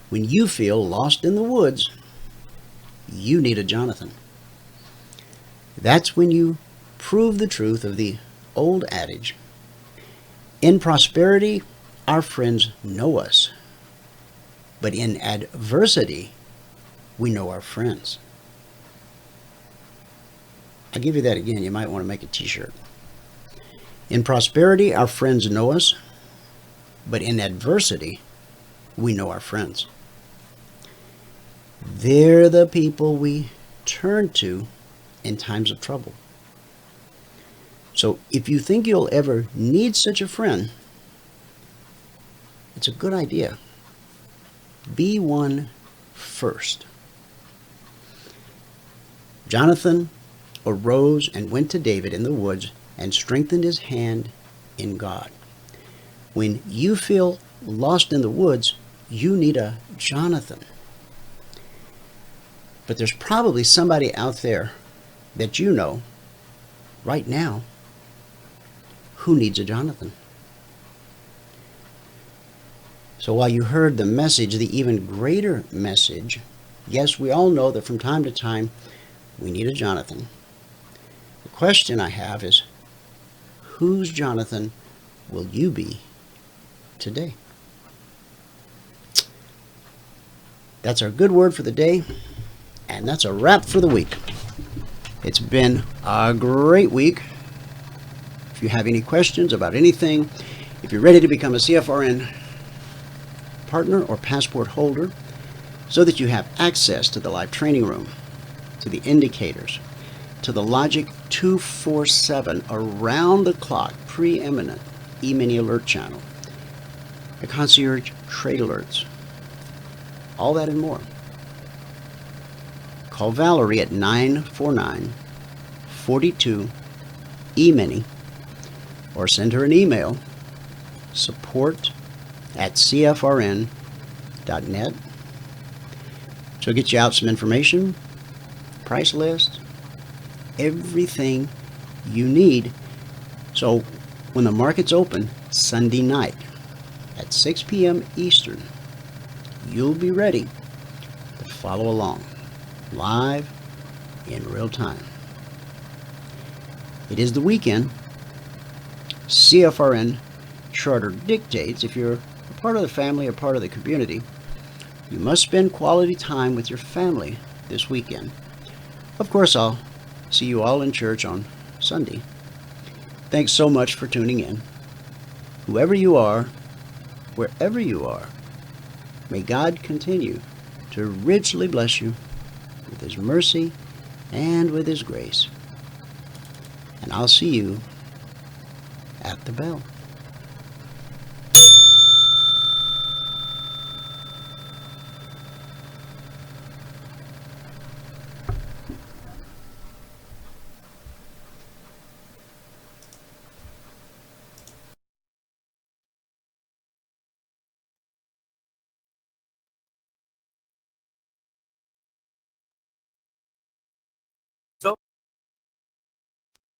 When you feel lost in the woods, you need a Jonathan. That's when you prove the truth of the old adage, in prosperity, our friends know us, but in adversity, we know our friends. I'll give you that again. You might want to make a t-shirt. In prosperity, our friends know us, but in adversity, we know our friends. They're the people we turn to in times of trouble. So if you think you'll ever need such a friend, it's a good idea. Be one first. Jonathan arose and went to David in the woods and strengthened his hand in God. When you feel lost in the woods, you need a Jonathan. But there's probably somebody out there that you know right now who needs a Jonathan. So while you heard the message, the even greater message, yes, we all know that from time to time we need a Jonathan. The question I have is, whose Jonathan will you be today? That's our good word for the day, and that's a wrap for the week. It's been a great week. If you have any questions about anything, if you're ready to become a CFRN partner or passport holder so that you have access to the live training room, to the indicators, to the Logic 247 around the clock preeminent Emini alert channel, the Concierge Trade Alerts, all that and more. Call Valerie at 949-42-EMINI or send her an email, support@cfrn.net. She'll get you out some information, price list, everything you need. So when the markets open Sunday night at 6 p.m. Eastern, you'll be ready to follow along live in real time. It is the weekend. CFRN Charter dictates if you're a part of the family or part of the community, you must spend quality time with your family this weekend. Of course, I'll see you all in church on Sunday. Thanks so much for tuning in. Whoever you are, wherever you are, may God continue to richly bless you with His mercy and with His grace. And I'll see you at the bell.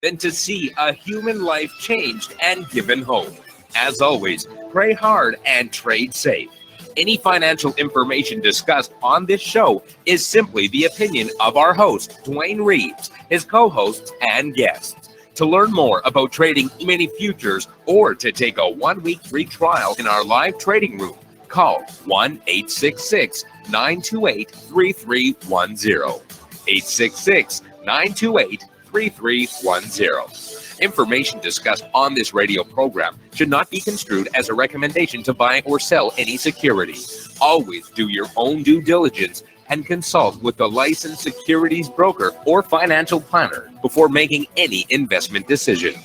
Than to see a human life changed and given hope. As always, pray hard and trade safe. Any financial information discussed on this show is simply the opinion of our host, Dwayne Reeves, his co-hosts, and guests. To learn more about trading Emini Futures or to take a 1-week free trial in our live trading room, call 1-866-928-3310. 866-928-3310. Information discussed on this radio program should not be construed as a recommendation to buy or sell any security. Always do your own due diligence and consult with the licensed securities broker or financial planner before making any investment decision.